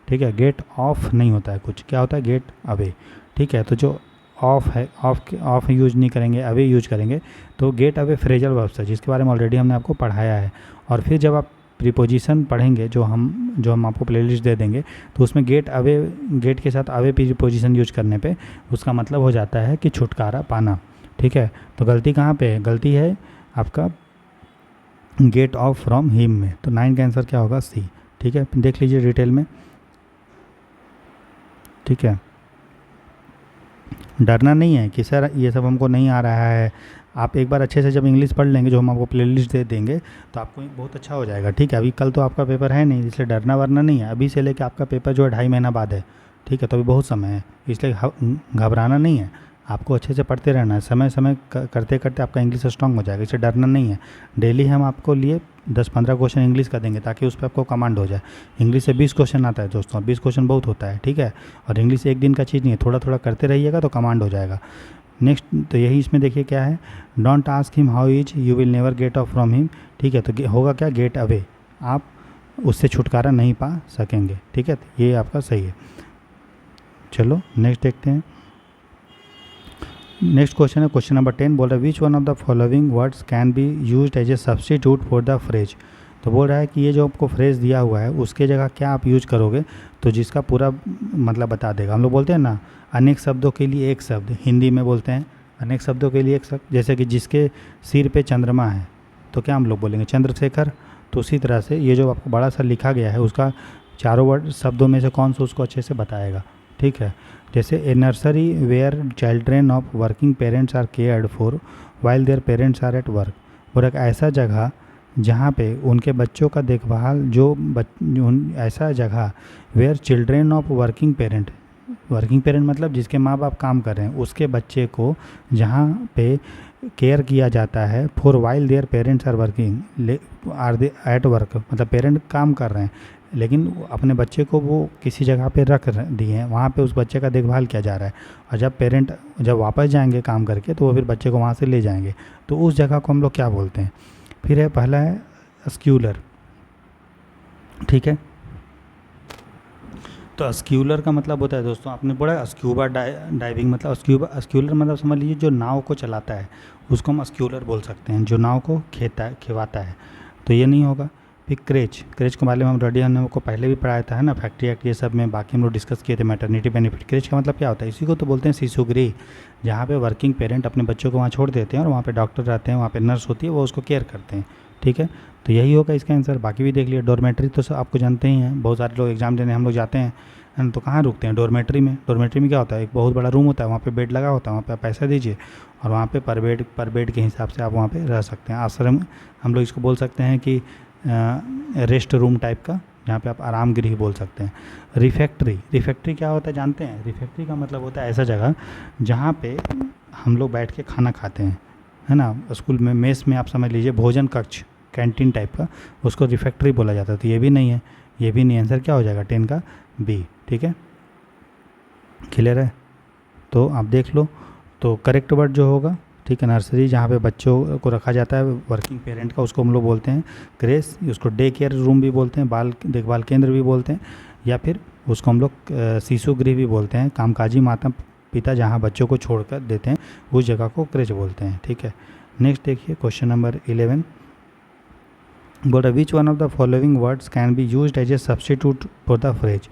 ठीक है, गेट ऑफ नहीं होता है कुछ, क्या होता है गेट अवे, ठीक है। तो जो ऑफ है, ऑफ यूज नहीं करेंगे, अवे यूज करेंगे, तो गेट अवे फ्रेजल वर्ब्स है जिसके बारे में ऑलरेडी हमने आपको पढ़ाया है। और फिर जब आप प्रीपोजिशन पढ़ेंगे जो हम आपको प्लेलिस्ट दे देंगे, तो उसमें गेट अवे, गेट के साथ अवे प्रीपोजिशन यूज करने पे उसका मतलब हो जाता है कि छुटकारा पाना, ठीक है। तो गलती कहाँ पे है, गलती है आपका गेट ऑफ फ्रॉम हिम में, तो 9 का आंसर क्या होगा सी, ठीक है, देख लीजिए डिटेल में, ठीक है। डरना नहीं है कि सर ये सब हमको नहीं आ रहा है, आप एक बार अच्छे से जब इंग्लिश पढ़ लेंगे जो हम आपको प्लेलिस्ट दे देंगे तो आपको बहुत अच्छा हो जाएगा, ठीक है। अभी कल तो आपका पेपर है नहीं, इसलिए डरना वरना नहीं है, अभी से लेकर आपका पेपर जो है 2.5 महीना बाद है, ठीक है, तो अभी बहुत समय है, इसलिए घबराना नहीं है, आपको अच्छे से पढ़ते रहना है, समय समय करते करते आपका इंग्लिश स्ट्रांग हो जाएगा, इससे डरना नहीं है। डेली हम आपको लिए 10-15 क्वेश्चन इंग्लिश का देंगे ताकि उस पर आपको कमांड हो जाए। इंग्लिश से 20 क्वेश्चन आता है दोस्तों, 20 क्वेश्चन बहुत होता है, ठीक है, और इंग्लिश एक दिन का चीज़ नहीं है, थोड़ा थोड़ा करते रहिएगा तो कमांड हो जाएगा। नेक्स्ट तो यही इसमें देखिए क्या है, don't ask him how is, you will never get of from him, ठीक है, तो होगा क्या गेट अवे, आप उससे छुटकारा नहीं पा सकेंगे, ठीक है, तो ये आपका सही है। चलो नेक्स्ट देखते हैं। नेक्स्ट क्वेश्चन है क्वेश्चन नंबर 10, बोल रहा है which one of the following words can be used as a substitute for the phrase. तो बोल रहा है कि ये जो आपको फ्रेज दिया हुआ है उसके जगह क्या आप यूज करोगे, तो जिसका पूरा मतलब बता देगा। हम लोग बोलते हैं ना अनेक शब्दों के लिए एक शब्द, हिंदी में बोलते हैं अनेक शब्दों के लिए एक शब्द, जैसे कि जिसके सिर पे चंद्रमा है तो क्या हम लोग बोलेंगे चंद्रशेखर। तो उसी तरह से ये जो आपको बड़ा सा लिखा गया है उसका चारों वर्ड शब्दों में से कौन सा उसको अच्छे से बताएगा, ठीक है। जैसे a nursery where children of working parents are cared for while their parents are at work, और एक ऐसा जगह जहाँ पे उनके बच्चों का देखभाल ऐसा जगह where children of working parent, working parent मतलब जिसके माँ बाप काम कर रहे हैं उसके बच्चे को जहाँ पे केयर किया जाता है for while their parents are working, are they at work, मतलब पेरेंट काम कर रहे हैं लेकिन अपने बच्चे को वो किसी जगह पे रख दिए हैं, वहाँ पे उस बच्चे का देखभाल किया जा रहा है, और जब पेरेंट जब वापस जाएंगे काम करके तो वो फिर बच्चे को वहाँ से ले जाएंगे, तो उस जगह को हम लोग क्या बोलते हैं। फिर है पहला है स्क्यूलर, ठीक है, तो स्क्यूलर का मतलब होता है दोस्तों, आपने पढ़ा स्क्यूबा डाइविंग, मतलब स्क्यूलर मतलब समझ लीजिए जो नाव को चलाता है उसको हम स्क्यूलर बोल सकते हैं, जो नाव को खिवाता है, तो ये नहीं होगा। फिर क्रेच के बारे में हम ऑलरेडी हमने आपको पहले भी पढ़ाया था है ना, फैक्ट्री एक्ट ये सब में, बाकी हम लोग डिस्कस किए थे मैटरनिटी बेनिफिट। क्रेच का मतलब क्या होता है, इसी को तो बोलते हैं शिशुगृह, जहाँ पे वर्किंग पेरेंट अपने बच्चों को वहाँ छोड़ देते हैं और वहाँ पे डॉक्टर रहते हैं, वहाँ पे नर्स होती है, वो उसको केयर करते हैं, ठीक है, तो यही होगा इसका आंसर। बाकी भी देख लिया, डॉर्मेट्री तो सब आपको जानते ही हैं, बहुत सारे लोग एग्जाम देने हम लोग जाते हैं तो कहाँ रुकते हैं डॉर्मेट्री में। डॉर्मेट्री में क्या होता है, एक बहुत बड़ा रूम होता है, वहाँ पे बेड लगा होता है, वहाँ पे आप पैसा दीजिए और वहाँ पे पर बेड के हिसाब से आप वहाँ पे रह सकते हैं। आश्रम हम लोग इसको बोल सकते हैं कि रेस्ट रूम टाइप का, जहाँ पे आप आराम गृह बोल सकते हैं। रिफैक्ट्री क्या होता है जानते हैं, रिफैक्ट्री का मतलब होता है ऐसा जगह जहाँ पे हम लोग बैठ के खाना खाते हैं, है ना, स्कूल में मेस में आप समझ लीजिए भोजन कक्ष, कैंटीन टाइप का, उसको रिफैक्ट्री बोला जाता है। तो ये भी नहीं है, ये भी नहीं, आंसर क्या हो जाएगा 10 का बी, ठीक है, क्लियर है। तो आप देख लो, तो करेक्ट वर्ड जो होगा, ठीक है, नर्सरी जहाँ पे बच्चों को रखा जाता है वर्किंग पेरेंट का, उसको हम लोग बोलते हैं क्रेच, उसको डे केयर रूम भी बोलते हैं, बाल देखभाल केंद्र भी बोलते हैं, या फिर उसको हम लोग शिशु गृह भी बोलते हैं, कामकाजी माता पिता जहाँ बच्चों को छोड़कर देते हैं उस जगह को क्रेच बोलते हैं, ठीक है। नेक्स्ट देखिए क्वेश्चन नंबर 11, बोल रहा which one of the following words can be used as a substitute for the phrase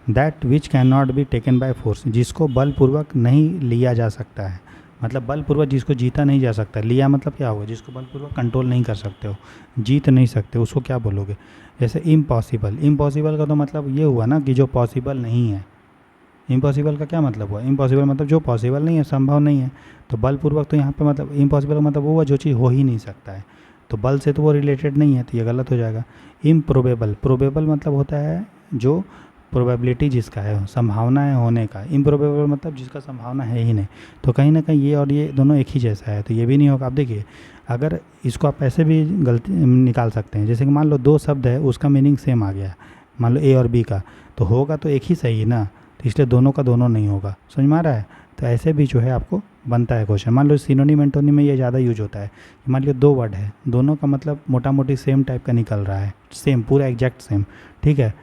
that which can not be taken by force, जिसको बलपूर्वक नहीं लिया जा सकता है, मतलब बलपूर्वक जिसको जीता नहीं जा सकता। लिया मतलब क्या होगा, जिसको बलपूर्वक कंट्रोल नहीं कर सकते हो, जीत नहीं सकते, उसको क्या बोलोगे। जैसे इम्पॉसिबल, इम्पॉसिबल का तो मतलब ये हुआ ना कि जो पॉसिबल नहीं है। इम्पॉसिबल का क्या मतलब हुआ, इम्पॉसिबल मतलब जो पॉसिबल नहीं है, संभव नहीं है। तो बलपूर्वक तो यहाँ पे मतलब इम्पॉसिबल का मतलब वो हुआ जो चीज़ हो ही नहीं सकता है, तो बल से तो वो रिलेटेड नहीं है, तो ये गलत हो जाएगा। इम्प्रोबेबल, प्रोबेबल मतलब होता है जो प्रोबेबिलिटी जिसका है, संभावना है होने का। इम्प्रोबेबल मतलब जिसका संभावना है ही नहीं। तो कहीं ना कहीं ये और ये दोनों एक ही जैसा है, तो ये भी नहीं होगा। आप देखिए, अगर इसको आप ऐसे भी गलती निकाल सकते हैं, जैसे कि मान लो दो शब्द है, उसका मीनिंग सेम आ गया, मान लो ए और बी का, तो होगा तो एक ही सही ना, तो इसलिए दोनों का दोनों नहीं होगा। समझ में आ रहा है। तो ऐसे भी जो है आपको बनता है क्वेश्चन। मान लो सिनोनिम एंटोनिम में ये ज़्यादा यूज होता है। मान लो दो वर्ड है, दोनों का मतलब मोटा मोटी सेम टाइप का निकल रहा है, सेम, पूरा एग्जैक्ट सेम, ठीक है।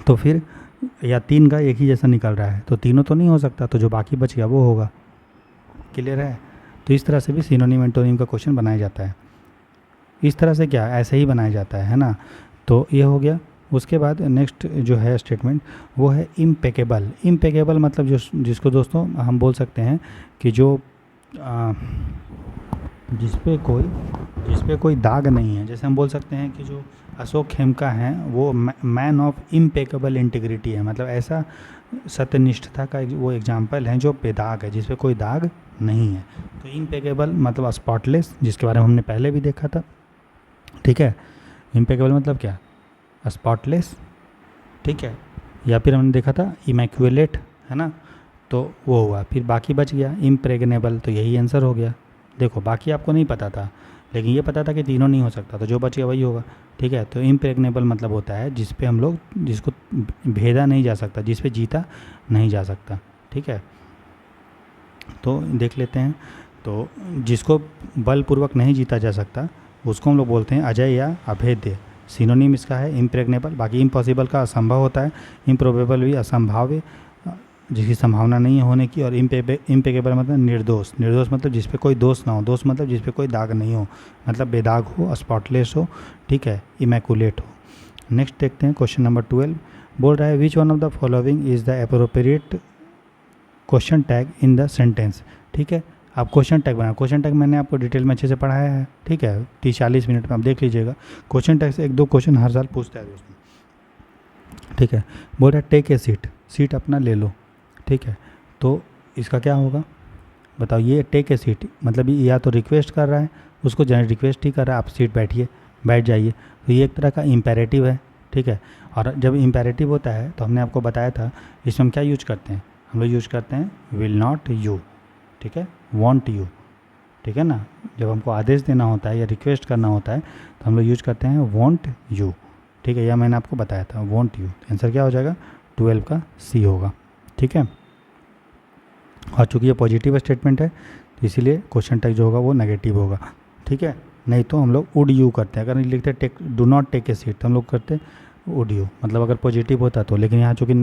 तो फिर या तीन का एक ही जैसा निकल रहा है, तो तीनों तो नहीं हो सकता, तो जो बाकी बच गया वो होगा। क्लियर है। तो इस तरह से भी सिनोनिम एंटोनिम का क्वेश्चन बनाया जाता है। इस तरह से क्या, ऐसे ही बनाया जाता है ना। तो ये हो गया। उसके बाद नेक्स्ट जो है स्टेटमेंट वो है इम्पेकेबल। इम्पेकेबल मतलब जो, जिसको दोस्तों हम बोल सकते हैं कि जो जिस पे कोई दाग नहीं है। जैसे हम बोल सकते हैं कि जो अशोक खेमका हैं वो मैन ऑफ इम्पेकेबल इंटीग्रिटी है, मतलब ऐसा सत्यनिष्ठता का वो एग्जाम्पल है जो बेदाग है, जिस पे कोई दाग नहीं है। तो इम्पेकेबल मतलब स्पॉटलेस, जिसके बारे में हमने पहले भी देखा था, ठीक है। इम्पेकेबल मतलब क्या, स्पॉटलेस, ठीक है। या फिर हमने देखा था इमैक्यूलेट, है ना, तो वो हुआ। फिर बाकी बच गया इम्प्रेग्नेबल, तो यही आंसर हो गया। देखो बाकी आपको नहीं पता था, लेकिन ये पता था कि तीनों नहीं हो सकता, तो जो बच गया वही होगा, ठीक है। तो इम्प्रेग्नेबल मतलब होता है जिस पे हम लोग, जिसको भेदा नहीं जा सकता, जिस पे जीता नहीं जा सकता, ठीक है। तो देख लेते हैं। तो जिसको बलपूर्वक नहीं जीता जा सकता उसको हम लोग बोलते हैं अजय या अभेद्य। सिनोनिम इसका है इम्प्रेग्नेबल। बाकी इम्पॉसिबल का असंभव होता है, इम्प्रोबेबल भी असंभाव्य, जिसकी संभावना नहीं है होने की। और इम्पेकेबल मतलब निर्दोष। निर्दोष मतलब जिस पे कोई दोष ना हो, दोष मतलब जिस पे कोई दाग नहीं हो, मतलब बेदाग हो, स्पॉटलेस हो, ठीक है, इमैकुलेट हो। नेक्स्ट देखते हैं क्वेश्चन नंबर 12। बोल रहा है which one of the following is the appropriate question tag in the sentence, ठीक है। आप क्वेश्चन टैग बनाए, क्वेश्चन टैग मैंने आपको डिटेल में अच्छे से पढ़ाया है, ठीक है, 30-40 मिनट में आप देख लीजिएगा। क्वेश्चन टैग से एक दो क्वेश्चन हर साल पूछता है दोस्तों, ठीक है। बोल रहा है टेक ए सीट, सीट अपना ले लो, ठीक है। तो इसका क्या होगा बताओ। ये टेक ए सीट मतलब ये या तो रिक्वेस्ट कर रहा है, उसको रिक्वेस्ट ही कर रहा है, आप सीट बैठिए, बैठ जाइए। तो ये एक तरह का इम्पेरेटिव है, ठीक है। और जब इम्पेरेटिव होता है तो हमने आपको बताया था इसमें हम क्या यूज करते हैं, हम लोग यूज करते हैं विल नॉट यू, ठीक है, वॉन्ट यू, ठीक है ना। जब हमको आदेश देना होता है या रिक्वेस्ट करना होता है तो हम लोग यूज करते हैं वॉन्ट यू, ठीक है। यह मैंने आपको बताया था वॉन्ट यू। आंसर क्या हो जाएगा 12 का सी होगा, ठीक है। और चूँकि ये पॉजिटिव स्टेटमेंट है तो इसीलिए क्वेश्चन टैग जो होगा वो नेगेटिव होगा, ठीक है। नहीं तो हम लोग वुड यू करते हैं, अगर लिखते take do not take a seat तो हम लोग करते वुड यू, मतलब अगर पॉजिटिव होता तो। लेकिन यहाँ चूँकि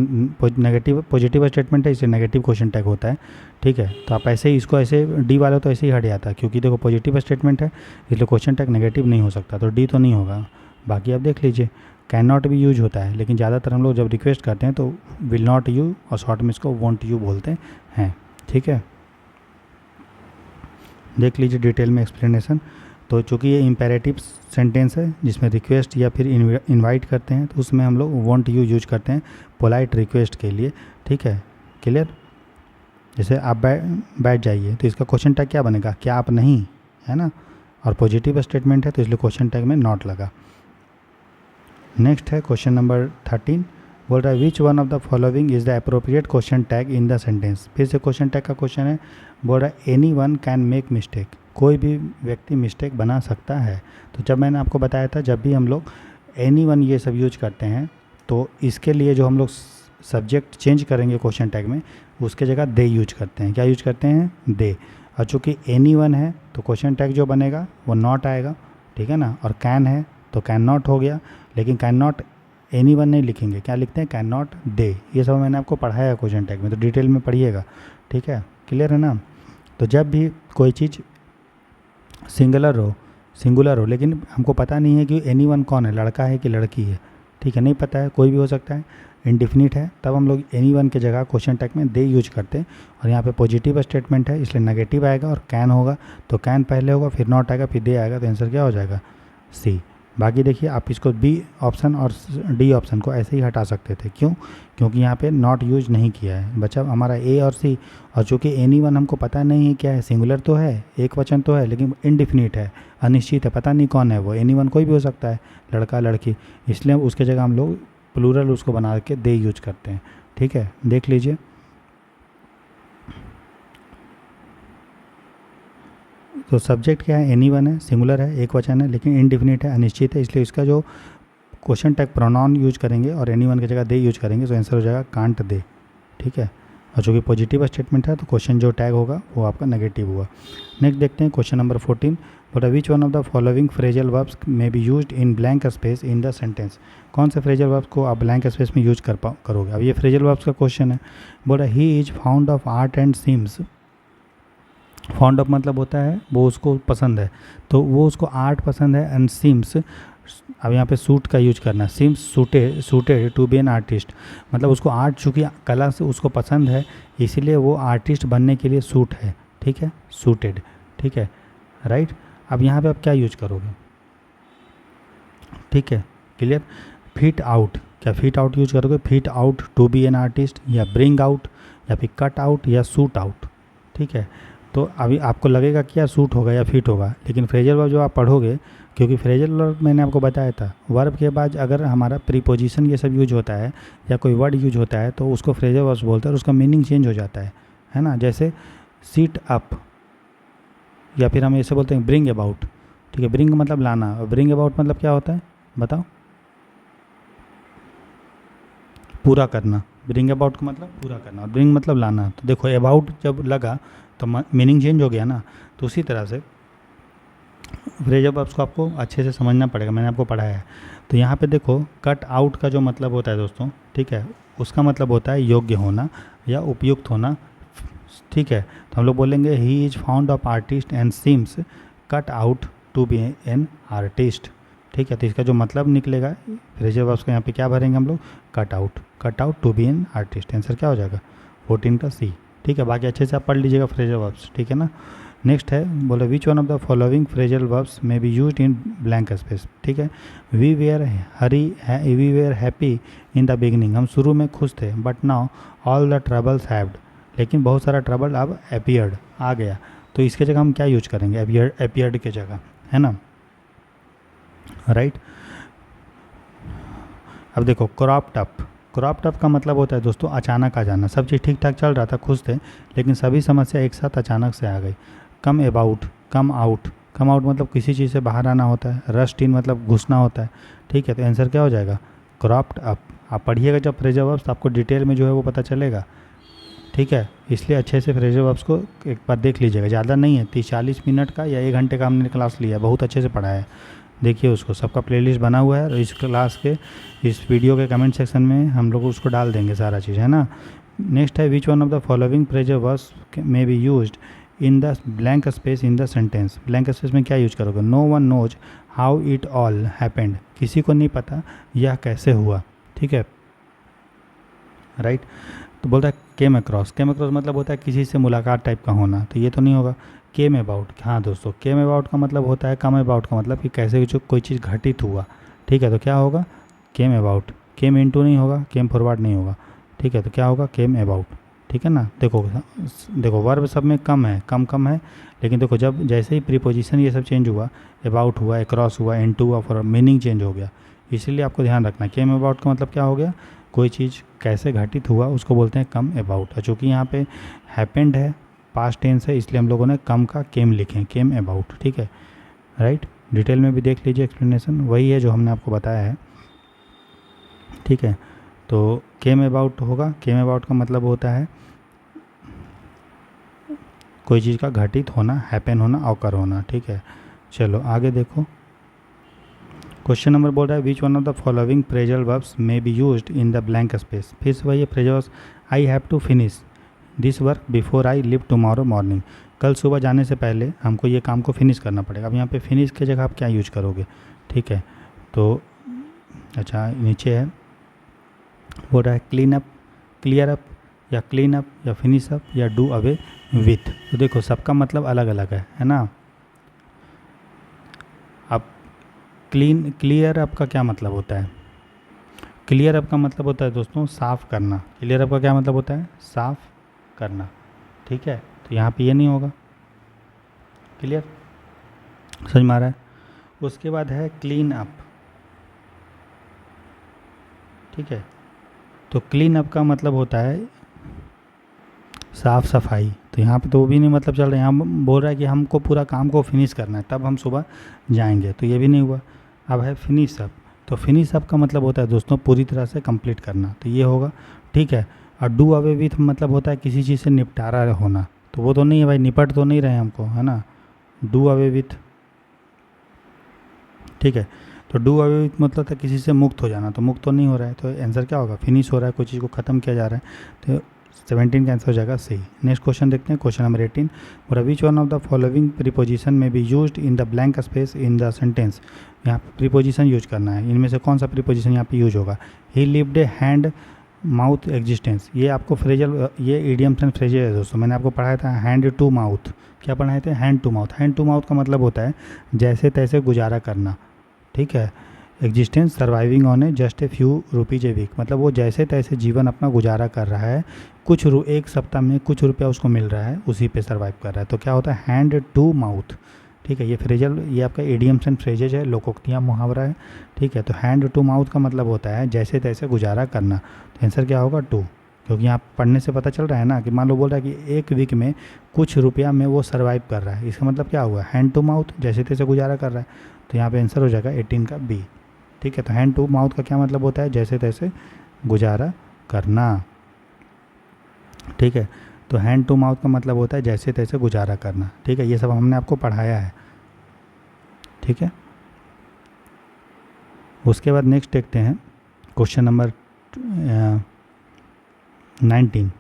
नेगेटिव पॉजिटिव स्टेटमेंट है इसलिए नेगेटिव क्वेश्चन टैग होता है, ठीक है। तो आप ऐसे ही इसको ऐसे डी वाले तो ऐसे ही हट जाता है, क्योंकि देखो पॉजिटिव स्टेटमेंट है इसलिए क्वेश्चन टैग नेगेटिव नहीं हो सकता, तो डी तो नहीं होगा। बाकी आप देख लीजिए कैन नॉट भी यूज होता है, लेकिन ज़्यादातर हम लोग जब रिक्वेस्ट करते हैं तो विल नॉट यू और शॉर्ट में इसको वॉन्ट यू बोलते हैं, ठीक है। देख लीजिए डिटेल में एक्सप्लेनेशन। तो चूँकि ये इम्पेरेटिव सेंटेंस है जिसमें रिक्वेस्ट या फिर इनवाइट करते हैं तो उसमें हम लोग वॉन्ट यू यूज करते हैं पोलाइट रिक्वेस्ट के लिए, ठीक है। क्लियर। जैसे आप बैठ जाइए तो इसका क्वेश्चन टैग क्या बनेगा, क्या आप नहीं, है ना। और पॉजिटिव स्टेटमेंट है तो इसलिए क्वेश्चन टैग में नॉट लगा। नेक्स्ट है क्वेश्चन नंबर 13। बोल रहा है which one of the following is the appropriate question tag in the sentence. फिर से क्वेश्चन टैग का क्वेश्चन है। बोल रहा है any one can make mistake, कोई भी व्यक्ति मिस्टेक बना सकता है। तो जब मैंने आपको बताया था जब भी हम लोग एनी वन ये सब यूज करते हैं तो इसके लिए जो हम लोग सब्जेक्ट चेंज करेंगे क्वेश्चन टैग में, उसके जगह दे यूज करते हैं। क्या यूज करते हैं, दे। और चूँकि एनी वन है तो क्वेश्चन टैग जो बनेगा वो नॉट आएगा, ठीक है ना। और कैन है तो कैन नॉट हो गया, लेकिन कैन नॉट एनी वन नहीं लिखेंगे, क्या लिखते हैं कैन नॉट दे। ये सब मैंने आपको पढ़ाया है क्वेश्चन टैग में, तो डिटेल में पढ़िएगा, ठीक है। क्लियर है ना। तो जब भी कोई चीज़ सिंगुलर हो सिंगुलर हो, लेकिन हमको पता नहीं है कि एनीवन कौन है, लड़का है कि लड़की है, ठीक है, नहीं पता है, कोई भी हो सकता है, इंडिफिनिट है, तब हम लोग एनीवन के जगह क्वेश्चन टैग में दे यूज करते हैं। और यहाँ पे पॉजिटिव स्टेटमेंट है इसलिए नेगेटिव आएगा, और कैन होगा तो कैन पहले होगा, फिर नॉट आएगा, फिर दे आएगा, तो आंसर क्या हो जाएगा? सी। बाकी देखिए आप इसको बी ऑप्शन और डी ऑप्शन को ऐसे ही हटा सकते थे, क्यों? क्योंकि यहाँ पे नॉट यूज नहीं किया है। बचा हमारा ए और सी, और चूँकि एनीवन हमको पता नहीं है क्या है, सिंगुलर तो है, एक वचन तो है, लेकिन इनडिफिनिट है, अनिश्चित है, पता नहीं कौन है वो, एनीवन कोई भी हो सकता है, लड़का लड़की, इसलिए उसके जगह हम लोग प्लूरल उसको बना के दे यूज करते हैं। ठीक है, देख लीजिए। तो सब्जेक्ट क्या है? एनीवन है, सिंगुलर है, एक वचन है, लेकिन इनडिफिनिट है, अनिश्चित है, इसलिए इसका जो क्वेश्चन टैग प्रोनाउन यूज करेंगे और एनीवन की जगह दे यूज करेंगे, तो आंसर हो जाएगा कांट दे। ठीक है, और चूँकि पॉजिटिव स्टेटमेंट है तो क्वेश्चन जो टैग होगा वो आपका नेगेटिव हुआ। नेक्स्ट देखते हैं क्वेश्चन नंबर 14। बोला which one of the following phrasal verbs may be used in blank space in the sentence. कौन से फ्रेजल वर्ब्स को आप ब्लैंक स्पेस में यूज करोगे? अब ये फ्रेजल वर्ब्स का क्वेश्चन है। बोला he is fond of art and seems. Fond of मतलब होता है वो उसको पसंद है, तो वो उसको आर्ट पसंद है, एंड सिम्स, अब यहाँ पे सूट का यूज करना, seems suited to be an artist, मतलब उसको आर्ट, चूँकि कला से उसको पसंद है इसीलिए वो आर्टिस्ट बनने के लिए सूट है। ठीक है, सूटेड। ठीक है, राइट। अब यहाँ पे आप क्या यूज करोगे? ठीक है, क्लियर। फिट आउट, क्या फिट आउट यूज करोगे? Fit out to be an artist, या ब्रिंग आउट, या फिर कट आउट, या सूट आउट। ठीक है, तो अभी आपको लगेगा क्या सूट होगा या फिट होगा, लेकिन फ्रेजल वर्ब जो आप पढ़ोगे, क्योंकि फ्रेजल वर्ब मैंने आपको बताया था, वर्ब के बाद अगर हमारा प्रीपोजिशन ये सब यूज होता है या कोई वर्ड यूज होता है तो उसको फ्रेजल वर्ब बोलते हैं, और उसका मीनिंग चेंज हो जाता है ना। जैसे सीट अप, या फिर हम ऐसे बोलते हैं ब्रिंग अबाउट। ठीक है, ब्रिंग मतलब लाना, ब्रिंग अबाउट मतलब क्या होता है बताओ? पूरा करना। ब्रिंग अबाउट का मतलब पूरा करना, और ब्रिंग मतलब लाना। तो देखो अबाउट जब लगा तो मीनिंग चेंज हो गया ना। तो उसी तरह से फ्रेजल वर्ब्स को आपको अच्छे से समझना पड़ेगा, मैंने आपको पढ़ाया है। तो यहाँ पे देखो कट आउट का जो मतलब होता है दोस्तों, ठीक है, उसका मतलब होता है योग्य होना या उपयुक्त होना। ठीक है, तो हम लोग बोलेंगे he is fond of artist and seems cut out to be an artist. ठीक है, तो इसका जो मतलब निकलेगा फ्रेजल वर्ब्स का यहाँ पे क्या भरेंगे हम लोग? Cut out to be an artist. Answer क्या हो जाएगा? 14 का सी। ठीक है, बाकी अच्छे से आप पढ़ लीजिएगा फ्रेजल वर्ब्स। ठीक है ना। नेक्स्ट है, बोले which one of the following phrasal verbs may be used in blank space. ठीक है, we were happy in the beginning, हम शुरू में खुश थे, but now all the troubles halved, लेकिन बहुत सारा ट्रबल अब अपीयर्ड आ गया, तो इसके जगह हम क्या यूज करेंगे? अपीयर्ड के जगह, है ना, राइट। अब देखो क्रॉप्ड अप का मतलब होता है दोस्तों अचानक आ जाना। सब चीज़ ठीक ठाक चल रहा था, खुश थे, लेकिन सभी समस्या एक साथ अचानक से आ गई। कम आउट मतलब किसी चीज़ से बाहर आना होता है। रस्ट इन मतलब घुसना होता है। ठीक है, तो आंसर क्या हो जाएगा? Cropped up. आप पढ़िएगा जब फ्रेजल वर्ब्स तो आपको डिटेल में जो है वो पता चलेगा। ठीक है, इसलिए अच्छे से फ्रेजल वर्ब्स को एक बार देख लीजिएगा, ज़्यादा नहीं है, 30-40 मिनट का या 1 घंटे का हमने क्लास लिया, बहुत अच्छे से पढ़ाया है। देखिए उसको, सबका प्लेलिस्ट बना हुआ है, और इस क्लास के इस वीडियो के कमेंट सेक्शन में हम लोग उसको डाल देंगे सारा चीज़, है ना। नेक्स्ट है which one of the following phrasal verbs may be used in the blank space in the sentence. Blank space में क्या यूज करोगे? No one knows how it all happened, किसी को नहीं पता यह कैसे हुआ। ठीक है, राइट। तो बोलता है केम अक्रॉस मतलब होता है किसी से मुलाकात टाइप का होना, तो ये तो नहीं होगा। केम अबाउट, हाँ दोस्तों, केम अबाउट का मतलब होता है कम अबाउट का मतलब कि कैसे जो कोई चीज़ घटित हुआ। ठीक है, तो क्या होगा? Came about. केम इनटू नहीं होगा, केम फॉरवर्ड नहीं होगा। ठीक है, तो क्या होगा? Came about. ठीक है ना। देखो वर्ब सब में कम है, लेकिन देखो जब जैसे ही प्रीपोजिशन ये सब चेंज हुआ, अबाउट हुआ, अक्रॉस हुआ, इनटू हुआ, फॉरवर्ड, मीनिंग चेंज हो गया। इसीलिए आपको ध्यान रखना, केम अबाउट का मतलब क्या हो गया? कोई चीज़ कैसे घटित हुआ उसको बोलते हैं कम अबाउट। और चूँकि यहाँ पे हैपेंड है, पास्ट टेंस है, इसलिए हम लोगों ने कम का केम लिखे, केम अबाउट। ठीक है, राइट। डिटेल में भी देख लीजिए, एक्सप्लेनेशन वही है जो हमने आपको बताया है। ठीक है, तो केम अबाउट होगा। केम अबाउट का मतलब होता है कोई चीज़ का घटित होना, हैपन होना, ऑकर होना। ठीक है, चलो आगे देखो। क्वेश्चन नंबर बोल रहा है which one of the following phrasal verbs may be used in the blank space. फिर से वही phrasal verbs, I have to finish, this work before I leave tomorrow morning. कल सुबह जाने से पहले हमको ये काम को फिनिश करना पड़ेगा। अब यहाँ पे फिनिश की जगह आप क्या यूज करोगे, ठीक है। तो अच्छा नीचे है, बोल रहा है क्लीन अप, क्लियर अप, या क्लीन अप, या फिनिश अप, या डू अवे विथ। तो देखो सबका मतलब अलग अलग है ना। अब क्लियर अप का क्या मतलब होता है? क्लियर अप का मतलब होता है दोस्तों साफ़ करना। क्लियर अप का क्या मतलब होता है? साफ़ करना, ठीक है। तो यहाँ पे ये नहीं होगा, क्लियर, समझ में आ रहा है। उसके बाद है क्लीन अप, ठीक है। तो क्लीन अप का मतलब होता है साफ़ सफाई। तो यहाँ पे तो वो भी नहीं मतलब चल रहा है, यहाँ बोल रहा है कि हमको पूरा काम को फिनिश करना है तब हम सुबह जाएंगे, तो ये भी नहीं हुआ। अब है फिनिश अप। तो फिनिश अप का मतलब होता है दोस्तों पूरी तरह से कंप्लीट करना, तो ये होगा, ठीक है। और डू अवे विथ मतलब होता है किसी चीज़ से निपटारा होना, तो वो तो नहीं है भाई, निपट तो नहीं रहे हमको, है ना। डू अवे विथ, ठीक है। तो डू अवे विथ मतलब था किसी से मुक्त हो जाना, तो मुक्त तो नहीं हो रहा है, तो आंसर क्या होगा? फिनिश हो रहा है, कोई चीज़ को ख़त्म किया जा रहा है, तो 17 का आंसर हो जाएगा सही। नेक्स्ट क्वेश्चन देखते हैं, क्वेश्चन नंबर 18। और which one of the following preposition may be used in the blank space in the sentence. यहाँ प्रीपोजिशन यूज करना है, इनमें से कौन सा प्रीपोजिशन यहाँ पे यूज होगा? ही लिव्ड ए हैंड माउथ एग्जिस्टेंस। ये आपको फ्रेजल, ये इडियम्स एंड फ्रेजेज है दोस्तों। मैंने आपको पढ़ाया था हैंड टू माउथ, क्या पढ़ाए थे? Hand to mouth. Hand to mouth का मतलब होता है जैसे तैसे गुजारा करना, ठीक है। Existence surviving on a just a few rupees a week, मतलब वो जैसे तैसे जीवन अपना गुजारा कर रहा है, कुछ एक सप्ताह में कुछ रुपया उसको मिल रहा है, उसी पे सर्वाइव कर रहा है। तो क्या होता है? हैंड टू माउथ, ठीक है। ये फ्रेजल, ये आपका इडियम्स एंड फ्रेजेज है, लोकोक्तियाँ, मुहावरा है, ठीक है। तो हैंड टू माउथ का मतलब होता है जैसे तैसे गुजारा करना, तो आंसर क्या होगा? 2, क्योंकि यहाँ पढ़ने से पता चल रहा है ना कि मान लो बोल रहा है कि एक वीक में कुछ रुपया में वो सर्वाइव कर रहा है, इसका मतलब क्या हुआ? हैंड टू माउथ, जैसे तैसे गुजारा कर रहा है, तो यहाँ पे आंसर हो जाएगा 18 का बी, ठीक है। तो हैंड टू माउथ का क्या मतलब होता है? जैसे तैसे गुजारा करना, ठीक है। तो हैंड टू माउथ का मतलब होता है जैसे तैसे गुजारा करना, ठीक है। ये सब हमने आपको पढ़ाया है, ठीक है। उसके बाद नेक्स्ट देखते हैं क्वेश्चन नंबर 19।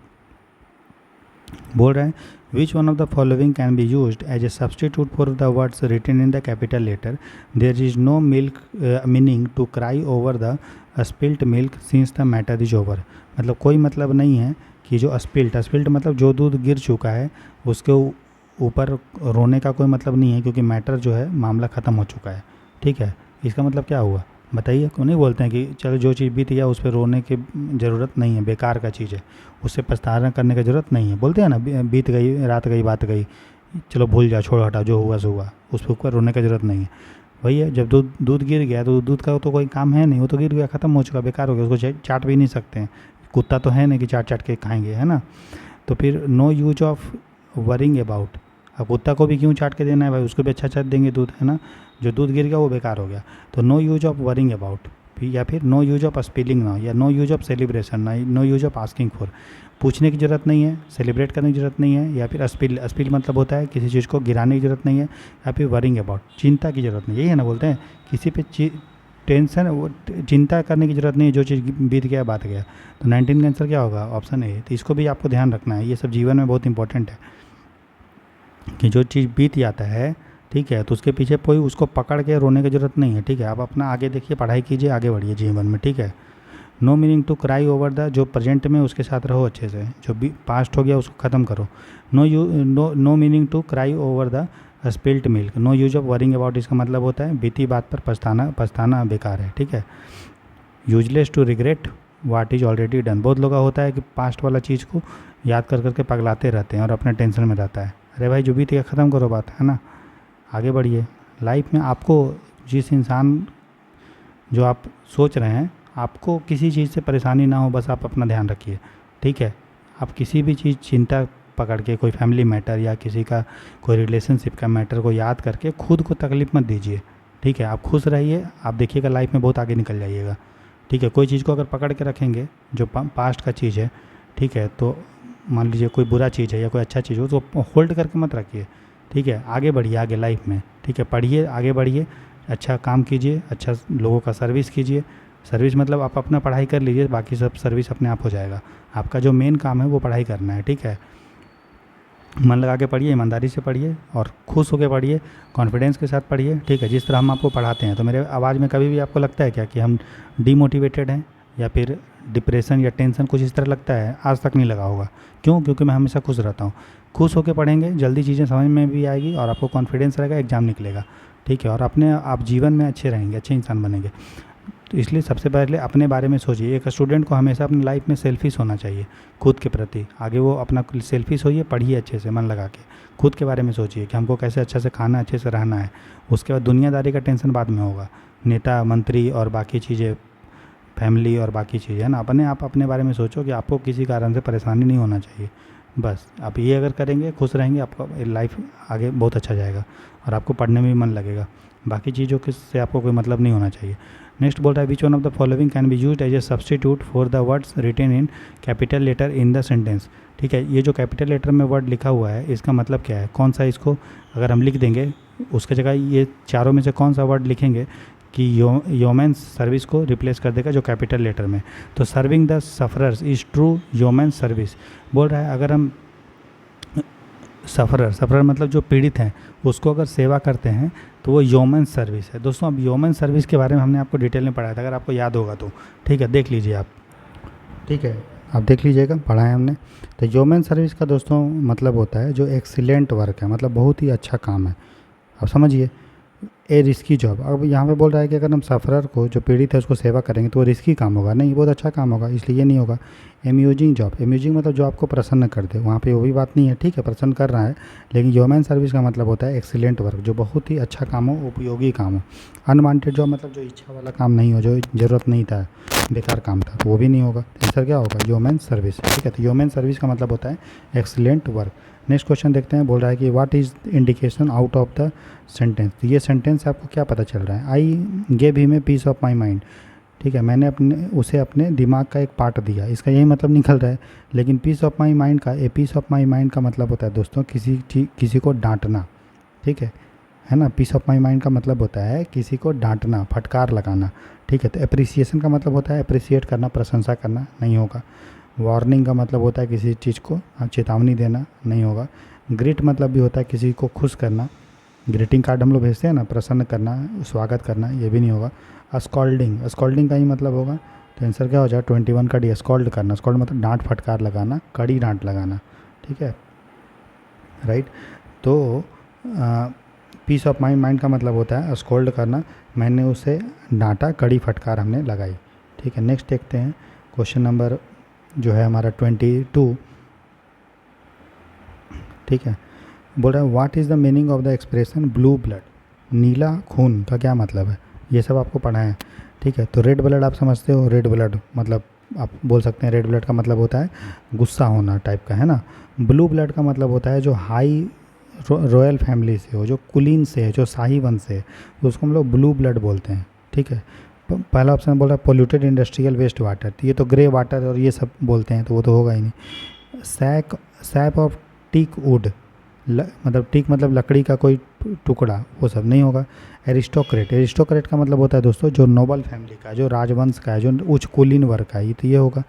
बोल रहा है which one of the following can be used as a substitute for the words written in the capital letter. There is no milk meaning to cry over the spilt milk since the matter is over. मतलब कोई मतलब नहीं है कि जो spilt मतलब जो दूध गिर चुका है उसके ऊपर रोने का कोई मतलब नहीं है, क्योंकि मैटर जो है मामला ख़त्म हो चुका है, ठीक है। इसका मतलब क्या हुआ बताइए? क्यों नहीं बोलते हैं कि चलो जो चीज़ बीत गया उस पर रोने की ज़रूरत नहीं है, बेकार का चीज़ है, उससे पछताना करने की ज़रूरत नहीं है। बोलते हैं ना बीत गई रात गई बात गई, चलो भूल जा, छोड़ हटा, जो हुआ सो हुआ, उस पर ऊपर रोने की ज़रूरत नहीं है। वही है, जब दूध गिर गया तो दूध का तो कोई काम है नहीं, वो तो गिर गया, ख़त्म हो चुका, बेकार हो गया, उसको चाट भी नहीं सकते हैं। कुत्ता तो है नहीं कि चाट चाट के खाएंगे, है ना। तो फिर no use of worrying about. अब कुत्ता को भी क्यों चाट के देना है भाई, उसको भी अच्छा अच्छा देंगे दूध, है ना। जो दूध गिर गया वो बेकार हो गया। तो no use of worrying about, या फिर no use of spilling now, या no use of celebration, no use of asking for. पूछने की ज़रूरत नहीं है, सेलिब्रेट करने की ज़रूरत नहीं है, या फिर स्पिल मतलब होता है किसी चीज़ को गिराने की ज़रूरत नहीं है, या फिर वरिंग अबाउट चिंता की ज़रूरत नहीं, यही है ना, बोलते हैं किसी पे टेंशन, वो चिंता करने की ज़रूरत नहीं है, जो चीज़ बीत गया बात गया। तो 19 का आंसर क्या होगा? Option A. तो इसको भी आपको ध्यान रखना है, ये सब जीवन में बहुत इंपॉर्टेंट है कि जो चीज़ बीत जाता है, ठीक है, तो उसके पीछे कोई उसको पकड़ के रोने की ज़रूरत नहीं है, ठीक है। आप अपना आगे देखिए, पढ़ाई कीजिए, आगे बढ़िए जीवन में, ठीक है। No meaning to cry over the, जो प्रेजेंट में उसके साथ रहो अच्छे से, जो भी पास्ट हो गया उसको ख़त्म करो। No meaning to cry over the spilt milk. No use of worrying about, इसका मतलब होता है बीती बात पर पछताना बेकार है, ठीक है। Useless to regret what is already done. बहुत लोग का होता है कि पास्ट वाला चीज़ को याद कर करके पगलाते रहते हैं और अपने टेंशन में रहता है। अरे भाई जो बीत गया ख़त्म करो बात, है ना, आगे बढ़िए लाइफ में। आपको जिस इंसान, जो आप सोच रहे हैं, आपको किसी चीज़ से परेशानी ना हो, बस आप अपना ध्यान रखिए, ठीक है। आप किसी भी चीज़ चिंता पकड़ के, कोई फैमिली मैटर या किसी का कोई रिलेशनशिप का मैटर को याद करके खुद को तकलीफ़ मत दीजिए, ठीक है। आप खुश रहिए, आप देखिएगा लाइफ में बहुत आगे निकल जाइएगा, ठीक है। कोई चीज़ को अगर पकड़ के रखेंगे जो पास्ट का चीज़ है, ठीक है, तो मान लीजिए कोई बुरा चीज़ है या कोई अच्छा चीज़ हो, तो होल्ड करके मत रखिए, ठीक है। आगे बढ़िए, आगे लाइफ में, ठीक है, पढ़िए, आगे बढ़िए, अच्छा काम कीजिए, अच्छा लोगों का सर्विस कीजिए, सर्विस मतलब आप अपना पढ़ाई कर लीजिए, बाकी सब सर्विस अपने आप हो जाएगा। आपका जो मेन काम है वो पढ़ाई करना है, ठीक है। मन लगा के पढ़िए, ईमानदारी से पढ़िए और खुश होकर पढ़िए, कॉन्फिडेंस के साथ पढ़िए, ठीक है, जिस तरह हम आपको पढ़ाते हैं। तो मेरे आवाज़ में कभी भी आपको लगता है क्या कि हम डीमोटिवेटेड हैं या फिर डिप्रेशन या टेंशन कुछ इस तरह लगता है? आज तक नहीं लगा होगा। क्यों? क्योंकि मैं हमेशा खुश रहता हूँ। खुश होकर पढ़ेंगे, जल्दी चीज़ें समझ में भी आएगी और आपको कॉन्फिडेंस रहेगा, एग्ज़ाम निकलेगा, ठीक है, और अपने आप जीवन में अच्छे रहेंगे, अच्छे इंसान बनेंगे। तो इसलिए सबसे पहले अपने बारे में सोचिए। एक स्टूडेंट को हमेशा अपनी लाइफ में सेल्फिश होना चाहिए खुद के प्रति। आगे वो अपना सेल्फिश होइए, पढ़िए अच्छे से, मन लगा के, खुद के बारे में सोचिए कि हमको कैसे अच्छे से खाना, अच्छे से रहना है। उसके बाद दुनियादारी का टेंशन बाद में होगा, नेता मंत्री और बाकी चीज़ें, फैमिली और बाकी चीज़ें, है ना। आप अपने बारे में सोचो कि आपको किसी कारण से परेशानी नहीं होना चाहिए। बस आप ये अगर करेंगे, खुश रहेंगे, आपका लाइफ आगे बहुत अच्छा जाएगा और आपको पढ़ने में भी मन लगेगा। बाकी चीज़ों के से आपको कोई मतलब नहीं होना चाहिए। नेक्स्ट बोल रहा है, which one of the following can be used as a substitute for the words written in capital letter in the sentence. ठीक है, ये जो कैपिटल लेटर में वर्ड लिखा हुआ है इसका मतलब क्या है, कौन सा, इसको अगर हम लिख देंगे उसके जगह ये चारों में से कौन सा वर्ड लिखेंगे कि ह्यूमन सर्विस को रिप्लेस कर देगा जो कैपिटल लेटर में। तो serving the sufferers is true human service बोल रहा है। अगर हम सफ़रर मतलब जो पीड़ित हैं उसको अगर सेवा करते हैं तो वो ह्यूमन सर्विस है। दोस्तों अब ह्यूमन सर्विस के बारे में हमने आपको डिटेल में पढ़ाया था, अगर आपको याद होगा तो, ठीक है, देख लीजिए आप, ठीक है, आप देख लीजिएगा, पढ़ाया हमने। तो ह्यूमन सर्विस का दोस्तों मतलब होता है जो एक्सीलेंट वर्क है, मतलब बहुत ही अच्छा काम है। अब समझिए, ए रिस्की जॉब। अब यहाँ पे बोल रहा है कि अगर हम सफ़रर को, जो पीड़ित है, उसको सेवा करेंगे तो वो रिस्की काम होगा, नहीं, बहुत अच्छा काम होगा, इसलिए ये नहीं होगा। एम्यूजिंग जॉब, एम्यूजिंग मतलब जो आपको प्रसन्न कर दे, वहाँ पे वो भी बात नहीं है, ठीक है, प्रसन्न कर रहा है, लेकिन ह्यूमन सर्विस का मतलब होता है एक्सीलेंट वर्क, जो बहुत ही अच्छा काम हो, उपयोगी काम हो। अनवांटेड जॉब मतलब जो इच्छा वाला काम नहीं हो, जो ज़रूरत नहीं था, बेकार काम था, तो वो भी नहीं होगा। आंसर क्या होगा? ह्यूमन सर्विस, ठीक है। तो ह्यूमन सर्विस का मतलब होता है एक्सीलेंट वर्क। नेक्स्ट क्वेश्चन देखते हैं, बोल रहा है कि what is indication out of the sentence. तो ये सेंटेंस से आपको क्या पता चल रहा है? I gave him a piece of my mind, ठीक है, मैंने उसे अपने दिमाग का एक पार्ट दिया, इसका यही मतलब निकल रहा है। लेकिन पीस ऑफ माई माइंड का, a piece of my mind का मतलब होता है दोस्तों किसी को डांटना, ठीक है ना। पीस ऑफ माई माइंड का मतलब होता है किसी को डांटना, फटकार लगाना, ठीक है। तो एप्रिसिएशन का मतलब होता है अप्रिसिएट करना, प्रशंसा करना, नहीं होगा। वार्निंग का मतलब होता है किसी चीज़ को चेतावनी देना, नहीं होगा। ग्रिट मतलब भी होता है किसी को खुश करना, ग्रीटिंग कार्ड हम लोग भेजते हैं ना, प्रसन्न करना, स्वागत करना, ये भी नहीं होगा। स्कॉल्डिंग का ही मतलब होगा, तो आंसर क्या हो जाएगा? 21 का डी, स्कॉल्ड करना। स्कॉल्ड मतलब डांट फटकार लगाना, कड़ी डांट लगाना, ठीक है, राइट। तो पीस ऑफ माइंड का मतलब होता है स्कॉल्ड करना, मैंने उसे डांटा, कड़ी फटकार हमने लगाई, ठीक है। नेक्स्ट देखते हैं क्वेश्चन नंबर जो है हमारा 22, ठीक है। बोल रहा है what is the meaning of the expression blue blood, नीला खून का क्या मतलब है? ये सब आपको पढ़ा है, ठीक है। तो रेड ब्लड आप समझते हो, रेड ब्लड मतलब आप बोल सकते हैं रेड ब्लड का मतलब होता है गुस्सा होना टाइप का, है ना। ब्लू ब्लड का मतलब होता है जो हाई रॉयल फैमिली से हो, जो कुलीन से है, जो शाही वंश से है, तो उसको हम लोग ब्लू ब्लड बोलते हैं, ठीक है। पहला ऑप्शन बोल रहा है पोल्यूटेड इंडस्ट्रियल वेस्ट वाटर, तो ये तो ग्रे वाटर और ये सब बोलते हैं, तो वो तो होगा ही नहीं। सैप ऑफ टीक वुड, मतलब टीक मतलब लकड़ी का कोई टुकड़ा, वो सब नहीं होगा। एरिस्टोक्रेट का मतलब होता है दोस्तों जो नोबल फैमिली का, जो राजवंश का है, जो उच्च कुलीन वर्ग का है, ये तो ये होगा।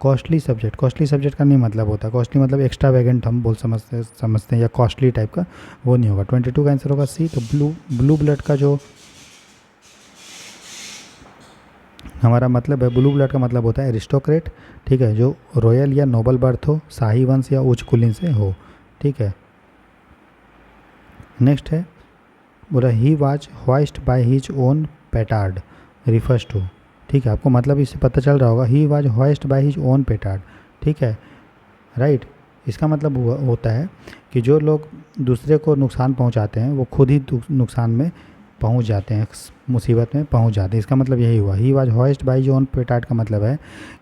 कॉस्टली सब्जेक्ट का नहीं मतलब होता, कॉस्टली मतलब एक्स्ट्रा वैगेंट हम समझते हैं या कॉस्टली टाइप का, वो नहीं होगा। 22 का आंसर होगा सी। तो ब्लू ब्लड का जो हमारा मतलब है, ब्लू ब्लड का मतलब होता है एरिस्टोक्रेट, ठीक है, जो रॉयल या नोबल बर्थ हो, शाही वंश या उच्च कुलीन से हो, ठीक है। नेक्स्ट है बोला he was hoist by his own petard refers to, ठीक है, आपको मतलब इससे पता चल रहा होगा, he was hoist by his own petard, ठीक है, राइट। इसका मतलब होता है कि जो लोग दूसरे को नुकसान पहुंचाते हैं वो खुद ही नुकसान में पहुंच जाते हैं, मुसीबत में पहुंच जाते हैं, इसका मतलब यही हुआ। He was hoist by his own petard का मतलब है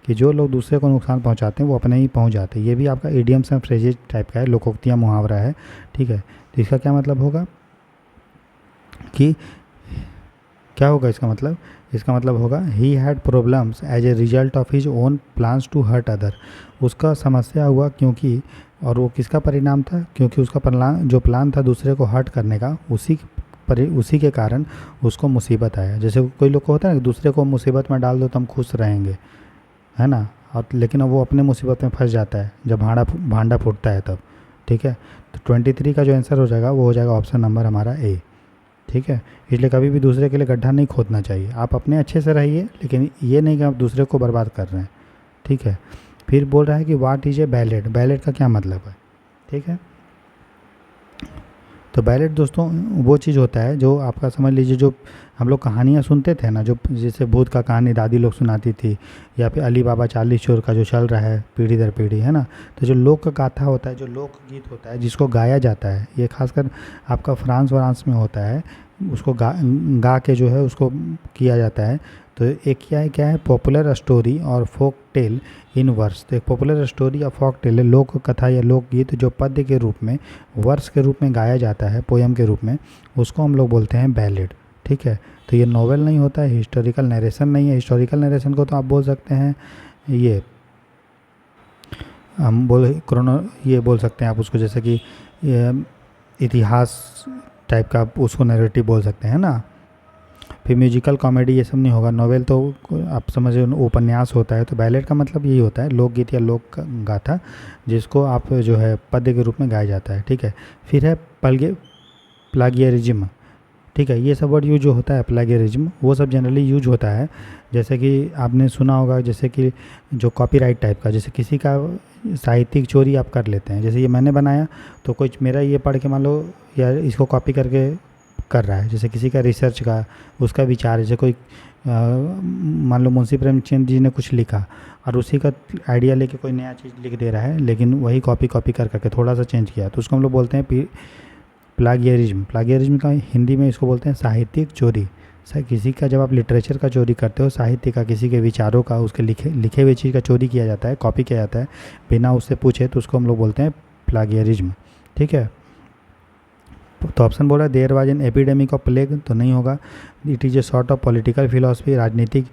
कि जो लोग दूसरे को नुकसान पहुंचाते हैं वो अपने ही पहुंच जाते हैं। ये भी आपका इडियम्स एंड फ्रेजेज टाइप का है, लोकोक्तियाँ मुहावरा है, ठीक है। तो इसका क्या मतलब होगा कि क्या होगा इसका मतलब होगा he had problems as a result of his own plans to hurt other, उसका समस्या हुआ क्योंकि, और वो किसका परिणाम था? क्योंकि उसका जो प्लान था दूसरे को हर्ट करने का, उसी पर उसी के कारण उसको मुसीबत आया। जैसे कोई लोग को होता है ना कि दूसरे को मुसीबत में डाल दो तो हम खुश रहेंगे, है ना, और लेकिन अब वो अपने मुसीबत में फंस जाता है जब भांडा फूटता है तब। ठीक है, तो 23 का जो आंसर हो जाएगा वो हो जाएगा ऑप्शन नंबर हमारा ए। ठीक है, इसलिए कभी भी दूसरे के लिए गड्ढा नहीं खोदना चाहिए। आप अपने अच्छे से रहिए, लेकिन ये नहीं कि आप दूसरे को बर्बाद कर रहे हैं। ठीक है, फिर बोल रहा है कि what is a ballot, ballot का क्या मतलब है। ठीक है, तो बैलेट दोस्तों वो चीज़ होता है जो आपका समझ लीजिए, जो हम लोग कहानियाँ सुनते थे ना, जो जैसे भूत का कहानी दादी लोग सुनाती थी, या फिर अली बाबा 40 चोर का जो चल रहा है पीढ़ी दर पीढ़ी, है ना। तो जो लोक गाथा होता है, जो लोकगीत होता है जिसको गाया जाता है, ये खासकर आपका फ्रांस व्रांस में होता है, उसको गा के जो है उसको किया जाता है। तो एक क्या है पॉपुलर स्टोरी और फोक टेल इन वर्स। तो एक पॉपुलर स्टोरी या फोक टेल है, लोक कथा या लोकगीत जो पद्य के रूप में, वर्स के रूप में गाया जाता है, पोयम के रूप में, उसको हम लोग बोलते हैं बैलेड। ठीक है, तो ये नॉवेल नहीं होता है, हिस्टोरिकल नरेशन नहीं है। हिस्टोरिकल नरेशन को तो आप बोल सकते हैं ये हम ये बोल सकते हैं आप उसको, जैसे कि इतिहास टाइप का उसको नैरेटिव बोल सकते हैं ना। फिर म्यूजिकल कॉमेडी ये सब नहीं होगा। नॉवेल तो आप समझ उपन्यास होता है। तो बैलेड का मतलब यही होता है, लोकगीत या लोक गाथा जिसको आप जो है पद्य के रूप में गाया जाता है। ठीक है, फिर है प्लागियरिज्म। ठीक है, ये सब वर्ड यूज जो होता है प्लागियरिज्म, वो सब जनरली यूज होता है। जैसे कि आपने सुना होगा, जैसे कि जो कॉपीराइट टाइप का, जैसे किसी का साहित्यिक चोरी आप कर लेते हैं। जैसे ये मैंने बनाया तो कुछ मेरा ये पढ़ के मान लो या इसको कॉपी करके कर रहा है, जैसे किसी का रिसर्च का उसका विचार, जैसे कोई मान लो मुंशी प्रेमचंद जी ने कुछ लिखा और उसी का आइडिया लेके कोई नया चीज़ लिख दे रहा है, लेकिन वही कॉपी कर करके थोड़ा सा चेंज किया, तो उसको हम लोग बोलते हैं प्लागियरिज्म। प्लागियरिज्म का हिंदी में इसको बोलते हैं साहित्यिक चोरी। किसी का जब आप लिटरेचर का चोरी करते हो, साहित्य का, किसी के विचारों का, उसके लिखे हुए चीज़ का चोरी किया जाता है, कॉपी किया जाता है बिना उससे पूछे, तो उसको हम लोग बोलते हैं प्लागियरिज्म। ठीक है, तो ऑप्शन बोल रहा है there was an epidemic of plague, तो नहीं होगा। It is a sort of political philosophy, राजनीतिक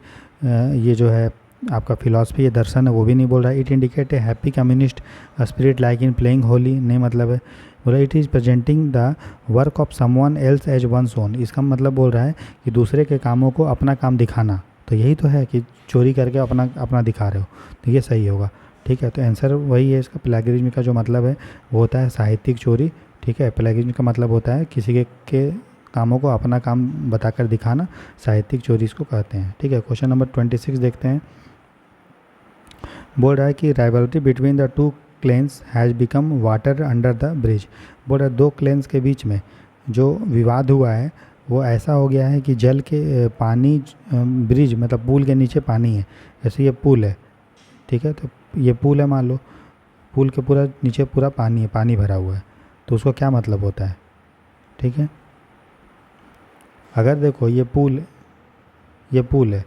ये जो है आपका फिलॉसफी, ये दर्शन है, वो भी नहीं बोल रहा है। It indicate a happy communist spirit like in playing Holi, नहीं मतलब है। बोला it is presenting the work of someone else as one's own, इसका मतलब बोल रहा है कि दूसरे के कामों को अपना काम दिखाना। तो यही तो है कि चोरी करके अपना दिखा रहे हो, तो ये सही होगा। ठीक है, तो आंसर वही है इसका। प्लेगरिज्म का जो मतलब है वो होता है साहित्यिक चोरी। ठीक है, प्लेगरिज्म का मतलब होता है किसी के कामों को अपना काम बताकर दिखाना, साहित्यिक चोरी इसको कहते हैं। ठीक है, क्वेश्चन नंबर 26 देखते हैं। बोल रहा है कि rivalry between the two clans has become water under the bridge. बोल रहा है दो क्लेन्स के बीच में जो विवाद हुआ है वो ऐसा हो गया है कि जल के पानी, ब्रिज मतलब पुल के नीचे पानी है। जैसे ये पुल है, ठीक है, तो ये पुल है, मान लो पुल के पूरा नीचे पूरा पानी है, पानी भरा हुआ है, तो उसको क्या मतलब होता है। ठीक है, अगर देखो ये पुल है,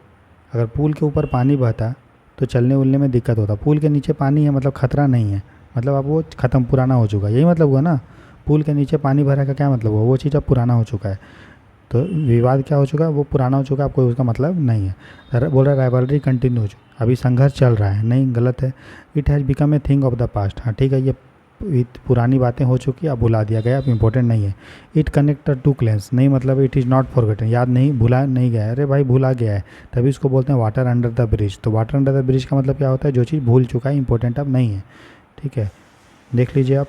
अगर पुल के ऊपर पानी बहता तो चलने उलने में दिक्कत होता। पुल के नीचे पानी है मतलब खतरा नहीं है, मतलब अब वो ख़त्म, पुराना हो चुका है, यही मतलब हुआ ना। पुल के नीचे पानी भरा का क्या मतलब हुआ, वो चीज़ अब पुराना हो चुका है। तो विवाद क्या हो चुका है, वो पुराना हो चुका है, अब कोई उसका मतलब नहीं है। बोल रहा है राइवलरी कंटिन्यू, अभी संघर्ष चल रहा है, नहीं गलत है। It has become a thing of the past, हाँ ठीक है, ये पुरानी बातें हो चुकी, अब भुला दिया गया, अब इंपॉर्टेंट नहीं है। इट कनेक्टेड टू क्लेंस, नहीं मतलब इट इज़ नॉट फॉरगेटन, याद नहीं, भुला नहीं गया है, अरे भाई भुला गया है, तभी इसको बोलते हैं वाटर अंडर द ब्रिज। तो वाटर अंडर द ब्रिज का मतलब क्या होता है, जो चीज़ भूल चुका है, इंपॉर्टेंट अब नहीं है। ठीक है, देख लीजिए आप।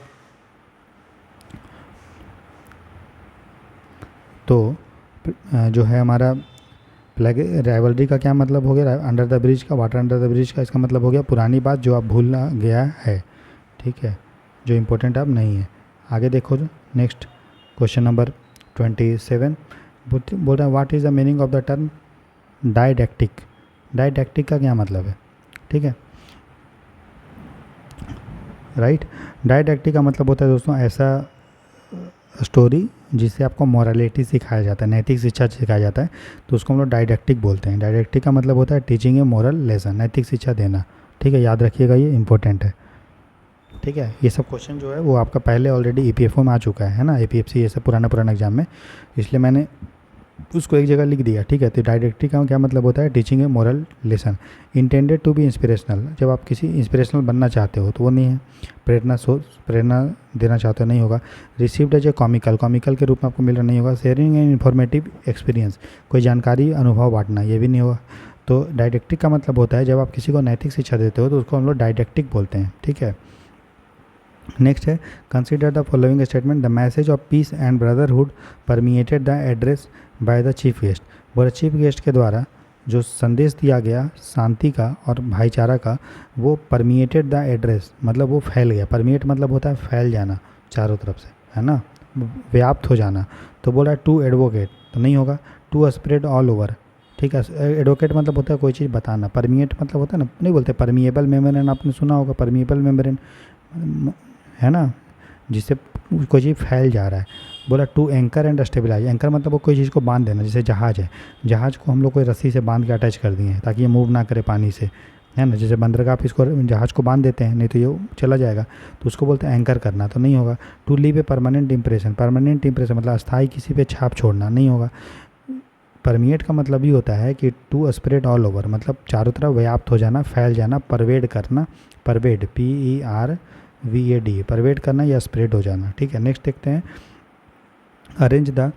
तो जो है हमारा राइवलरी का क्या मतलब हो गया, अंडर द ब्रिज का, वाटर अंडर द ब्रिज का इसका मतलब हो गया पुरानी बात जो अब भूल गया है। ठीक है, जो इम्पोर्टेंट अब नहीं है। आगे देखो नेक्स्ट क्वेश्चन नंबर 27 बोल रहा है what is the meaning of the term didactic. Didactic का क्या मतलब है, ठीक है, राइट। डाइडैक्टिक का मतलब होता है दोस्तों ऐसा स्टोरी जिससे आपको मोरालिटी सिखाया जाता है, नैतिक शिक्षा सिखाया जाता है, तो उसको हम लोग डाइडैक्टिक बोलते हैं। डाइडैक्टिक का मतलब होता है टीचिंग ए मोरल लेसन, नैतिक शिक्षा देना। ठीक है, याद रखिएगा, ये इंपॉर्टेंट है। ठीक है, ये सब क्वेश्चन जो है वो आपका पहले ऑलरेडी ईपीएफओ में आ चुका है ना, एपीएफसी, ये सब पुराना एग्जाम में, इसलिए मैंने उसको एक जगह लिख दिया, ठीक है। तो डायडेक्टिक का क्या मतलब होता है, teaching a moral lesson, intended to be inspirational, जब आप किसी इंस्पिरेशनल बनना चाहते हो तो वो नहीं है। प्रेरणा देना चाहते हो नहीं होगा। Received as a comical, comical के रूप में आपको मिल रहा नहीं होगा। शेयरिंग एन इन्फॉर्मेटिव एक्सपीरियंस, कोई जानकारी अनुभव बांटना, ये भी नहीं होगा। तो डायडेक्टिक का मतलब होता है जब आप किसी को नैतिक शिक्षा देते हो तो उसको हम लोग डायडेक्टिक बोलते हैं, ठीक है। नेक्स्ट है consider the following statement, the message of peace and brotherhood permeated the address by the chief guest. बोला चीफ गेस्ट के द्वारा जो संदेश दिया गया शांति का और भाईचारा का, वो परमिएटेड द एड्रेस मतलब वो फैल गया। परमिएट मतलब होता है फैल जाना चारों तरफ से, है ना, व्याप्त हो जाना। तो बोला टू एडवोकेट तो नहीं होगा, टू स्प्रेड ऑल ओवर, ठीक है। एडवोकेट मतलब होता है कोई चीज़ बताना, परमिएट मतलब होता है ना, नहीं बोलते परमिएबल मेम्ब्रेन, आपने सुना होगा परमिएबल मेम्ब्रेन, है ना, जिससे कोई चीज़ फैल जा रहा है। बोला to anchor and stabilise, anchor मतलब वो कोई चीज़ को बांध देना, जैसे जहाज़ है, जहाज़ को हम लोग कोई रस्सी से बांध के अटैच कर दिए हैं ताकि ये मूव ना करे पानी से, है ना। जैसे बंदरगाह आप इसको जहाज़ को बांध देते हैं नहीं तो ये चला जाएगा, तो उसको बोलते हैं एंकर करना, तो नहीं होगा। To leave a permanent impression, permanent impression मतलब अस्थायी किसी पे छाप छोड़ना, नहीं होगा। परमिएट का मतलब ही होता है कि टू स्प्रेड ऑल ओवर मतलब चारों तरफ व्याप्त हो जाना, फैल जाना, परवेड करना, परवेड PERVAD, परवेड करना या स्प्रेड हो जाना, ठीक है। नेक्स्ट देखते हैं arrange the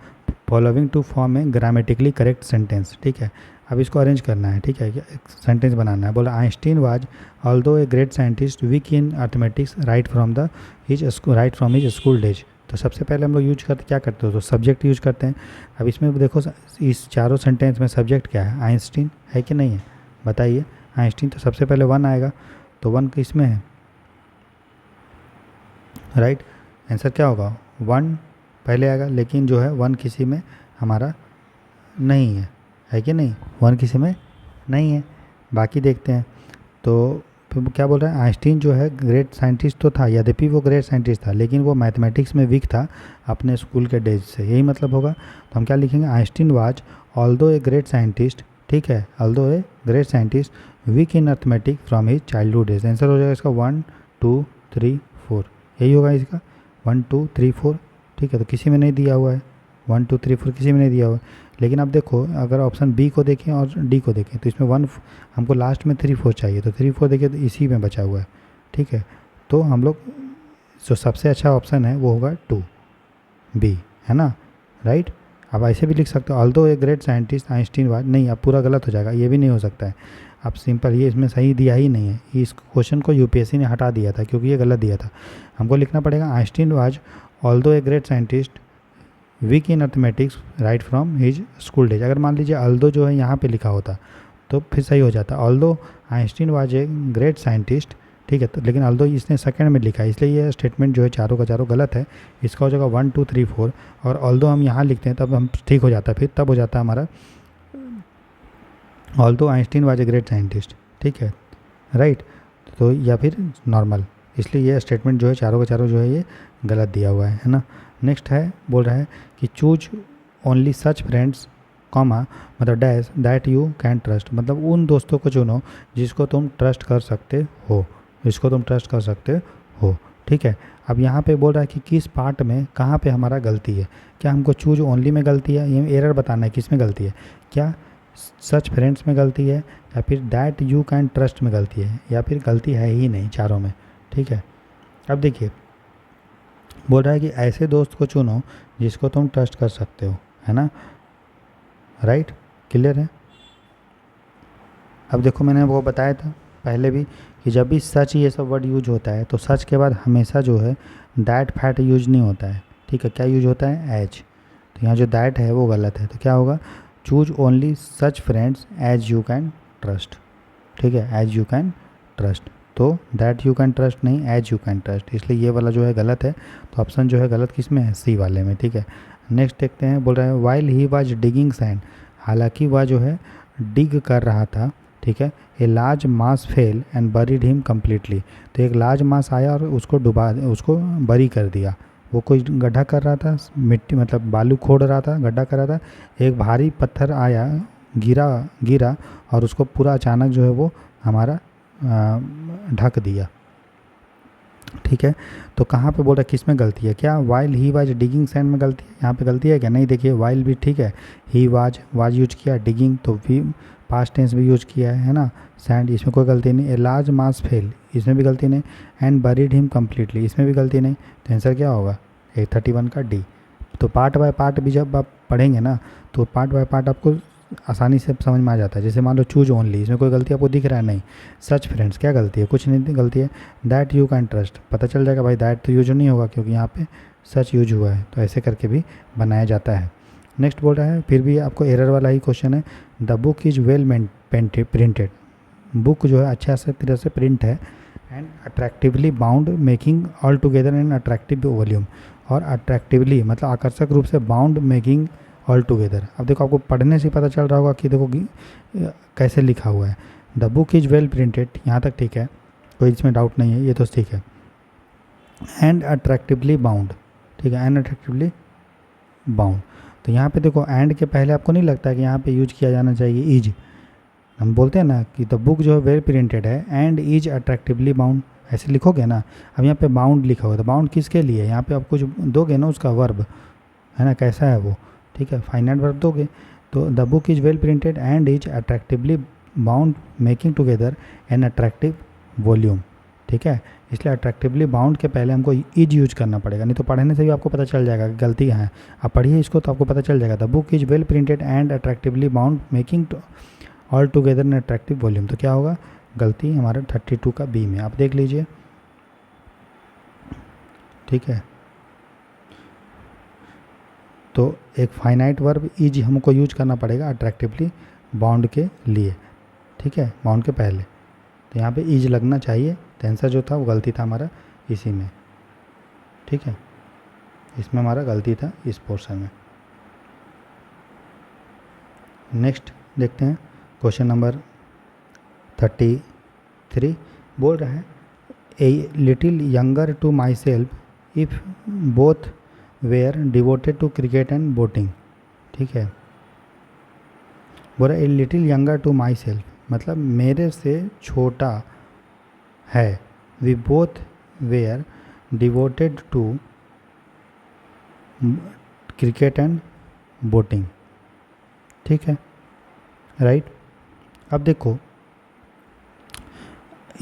following to form a grammatically correct sentence, ठीक है। अब इसको अरेंज करना है, ठीक है, एक सेंटेंस बनाना है। बोला Einstein was although a great scientist weak in arithmetics right from his school days. तो सबसे पहले हम लोग यूज करते क्या करते हो, तो सब्जेक्ट यूज करते हैं। अब इसमें देखो इस चारों सेंटेंस में सब्जेक्ट क्या है, आइंस्टीन है कि नहीं है, बताइए। आइंस्टीन तो सबसे पहले वन आएगा, तो वन किसमें है, राइट। आंसर क्या होगा, वन पहले आएगा, लेकिन जो है वन किसी में हमारा नहीं है कि नहीं, वन किसी में नहीं है। बाकी देखते हैं तो फिर क्या बोल रहा है, आइंस्टीन जो है ग्रेट साइंटिस्ट तो था, यद्यपि वो ग्रेट साइंटिस्ट था लेकिन वो मैथमेटिक्स में वीक था अपने स्कूल के डेज से, यही मतलब होगा। तो हम क्या लिखेंगे, Einstein was although a great scientist, ठीक है, although a great scientist weak in arithmetic from his childhood days. Answer हो जाएगा इसका 1 2 3 4, यही होगा इसका 1 2 3 4, ठीक है। तो किसी में नहीं दिया हुआ है 1 2 3 4, किसी में नहीं दिया हुआ है। लेकिन अब देखो अगर ऑप्शन बी को देखें और डी को देखें तो इसमें हमको लास्ट में 3 4 चाहिए, तो 3 4 देखिए तो इसी में बचा हुआ है, ठीक है। तो हम लोग जो सबसे अच्छा ऑप्शन है वो होगा 2 बी, है ना, राइट। अब ऐसे भी लिख सकते हो although a great scientist Einstein was, नहीं अब पूरा गलत हो जाएगा, ये भी नहीं हो सकता है। अब सिंपल ये इसमें सही दिया ही नहीं है, इस क्वेश्चन को यूपीएससी ने हटा दिया था क्योंकि ये गलत दिया था। हमको लिखना पड़ेगा Einstein was although a great scientist weak in arithmetics right from his school days. अगर मान लीजिए ऑल्दो जो है यहाँ पे लिखा होता तो फिर सही हो जाता, although Einstein was a great scientist, ठीक है। तो लेकिन ऑल्दो इसने सेकंड में लिखा है, इसलिए ये स्टेटमेंट जो है चारों का चारों गलत है। इसका हो जाएगा 1 2 3 4, और ऑल्दो हम यहाँ लिखते हैं तब हम ठीक हो जाता है, फिर तब हो जाता है हमारा although Einstein was a great scientist, ठीक है, राइट। तो या फिर नॉर्मल, इसलिए ये स्टेटमेंट जो है चारों का चारों जो है ये गलत दिया हुआ है ना। नेक्स्ट है बोल रहा है कि choose only such friends comma मतलब dash that you can trust, मतलब उन दोस्तों को चुनो जिसको तुम ट्रस्ट कर सकते हो, जिसको तुम ट्रस्ट कर सकते हो, ठीक है। अब यहाँ पे बोल रहा है कि किस पार्ट में कहाँ पे हमारा गलती है, क्या हमको चूज ओनली में गलती है, ये एरर बताना है किस में गलती है, क्या सच फ्रेंड्स में गलती है या फिर दैट यू कैन ट्रस्ट में गलती है, या फिर गलती है ही नहीं चारों में, ठीक है। अब देखिए बोल रहा है कि ऐसे दोस्त को चुनो जिसको तुम ट्रस्ट कर सकते हो, है ना, राइट, क्लियर है। अब देखो मैंने वो बताया था पहले भी कि जब भी सच ये सब वर्ड यूज होता है तो सच के बाद हमेशा जो है दैट फैट यूज नहीं होता है, ठीक है, क्या यूज होता है एज। तो यहाँ जो दैट है वो गलत है, तो क्या होगा, choose only such friends as you can trust, ठीक है, एज यू कैन ट्रस्ट। तो दैट यू कैन ट्रस्ट नहीं, एज यू कैन ट्रस्ट, इसलिए ये वाला जो है गलत है। तो ऑप्शन जो है गलत किस में है, सी वाले में, ठीक है। नेक्स्ट देखते हैं, बोल रहा है while he was digging sand, हालांकि वह जो है डिग कर रहा था, ठीक है, a large mass fail and buried him completely. तो एक लार्ज मास आया और उसको उसको बरी कर दिया। वो कोई गड्ढा कर रहा था, मिट्टी मतलब बालू खोद रहा था, गड्ढा कर रहा था, एक भारी पत्थर आया, गिरा और उसको पूरा अचानक जो है वो हमारा ढक दिया, ठीक है। तो कहाँ पे बोल रहा है, किस में गलती है, क्या while he was digging sand में गलती है, यहाँ पे गलती है क्या, नहीं। देखिए वाइल भी ठीक है, ही वाज यूज किया, डिगिंग तो भी पास्ट टेंस भी यूज किया है ना। सैंड इसमें कोई गलती नहीं। ए लार्ज मास फेल, इसमें भी गलती नहीं। एंड बरीड हिम कम्प्लीटली, इसमें भी गलती नहीं। तो आंसर क्या होगा, 31 का डी। तो पार्ट बाय पार्ट भी जब आप पढ़ेंगे ना, तो पार्ट बाय पार्ट आपको आसानी से समझ में आ जाता है। जैसे मान लो चूज ओनली, इसमें कोई गलती आपको दिख रहा है नहीं। सच फ्रेंड्स, क्या गलती है, कुछ नहीं गलती है। दैट यू कैन ट्रस्ट, पता चल जाएगा भाई दैट तो यूज नहीं होगा क्योंकि यहाँ पे सच यूज हुआ है, तो ऐसे करके भी बनाया जाता है। नेक्स्ट बोल रहा है, फिर भी आपको एरर वाला ही क्वेश्चन है। The book is well printed, book जो है अच्छा से तरह से प्रिंट है। And attractively bound making all together in attractive volume, और अट्रैक्टिवली मतलब आकर्षक रूप से बाउंड मेकिंग ऑल टुगेदर। अब देखो आपको पढ़ने से पता चल रहा होगा कि देखो कैसे लिखा हुआ है। The book is well printed, यहाँ तक ठीक है, कोई इसमें डाउट नहीं है, ये तो ठीक है। एंड अट्रैक्टिवली बाउंड, ठीक है, एंड अट्रैक्टिवली बाउंड। तो यहाँ पे देखो एंड के पहले आपको नहीं लगता कि यहाँ पे यूज किया जाना चाहिए इज। हम बोलते हैं ना कि द बुक जो है वेल प्रिंटेड है एंड इज अट्रैक्टिवली बाउंड, ऐसे लिखोगे ना। अब यहाँ पे बाउंड लिखा हुआ है, तो बाउंड किसके लिए, यहाँ पे आप कुछ दोगे ना उसका वर्ब, है ना, कैसा है वो, ठीक है, फाइनाइट वर्ब दोगे। तो the book is well printed and is attractively bound making together an attractive volume, ठीक है। इसलिए अट्रैक्टिवली बाउंड के पहले हमको इज यूज करना पड़ेगा, नहीं तो पढ़ने से भी आपको पता चल जाएगा कि गलती कहाँ है। आप पढ़िए इसको तो आपको पता चल जाएगा। The book is well printed and attractively bound making all together an attractive volume, तो क्या होगा, गलती हमारा 32 का बी में, आप देख लीजिए, ठीक है। तो एक फाइनाइट वर्ब इज हमको यूज करना पड़ेगा अट्रैक्टिवली बाउंड के लिए, ठीक है, बाउंड के पहले। तो यहाँ पे इज लगना चाहिए, तो आंसर जो था वो गलती था हमारा इसी में, ठीक है, इसमें हमारा गलती था इस पोर्शन में। नेक्स्ट देखते हैं क्वेश्चन नंबर 33 बोल रहा है, a little younger to myself if both were devoted to cricket and boating, ठीक है। बोल रहा है a little younger to myself, मतलब मेरे से छोटा है, we both were devoted to cricket and boating, ठीक है, राइट। अब देखो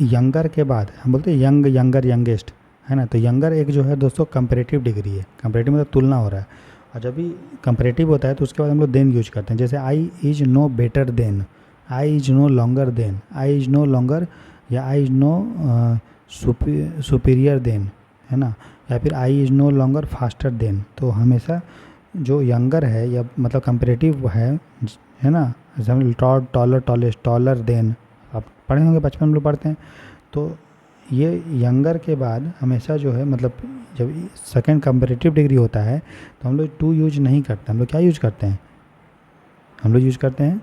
यंगर के बाद हम बोलते हैं यंग, यंगर, यंगेस्ट, है ना। तो यंगर एक जो है दोस्तों कंपैरेटिव डिग्री है, कंपैरेटिव मतलब तुलना हो रहा है। और जब भी कंपैरेटिव होता है तो उसके बाद हम लोग देन यूज करते हैं, जैसे I is no better than, I is no longer than, I is no longer, या I is no superior than, है ना, या फिर I is no longer faster than. तो हमेशा जो यंगर है या मतलब कंपैरेटिव है ना, जैसे हम टॉलर, टॉलेस्ट, टॉलर देन, आप पढ़े होंगे बचपन में लोग पढ़ते हैं। तो ये यंगर के बाद हमेशा जो है मतलब जब सेकंड कंपैरेटिव डिग्री होता है तो हम लोग टू यूज नहीं करते, हम लोग क्या यूज करते हैं, हम लोग यूज करते हैं,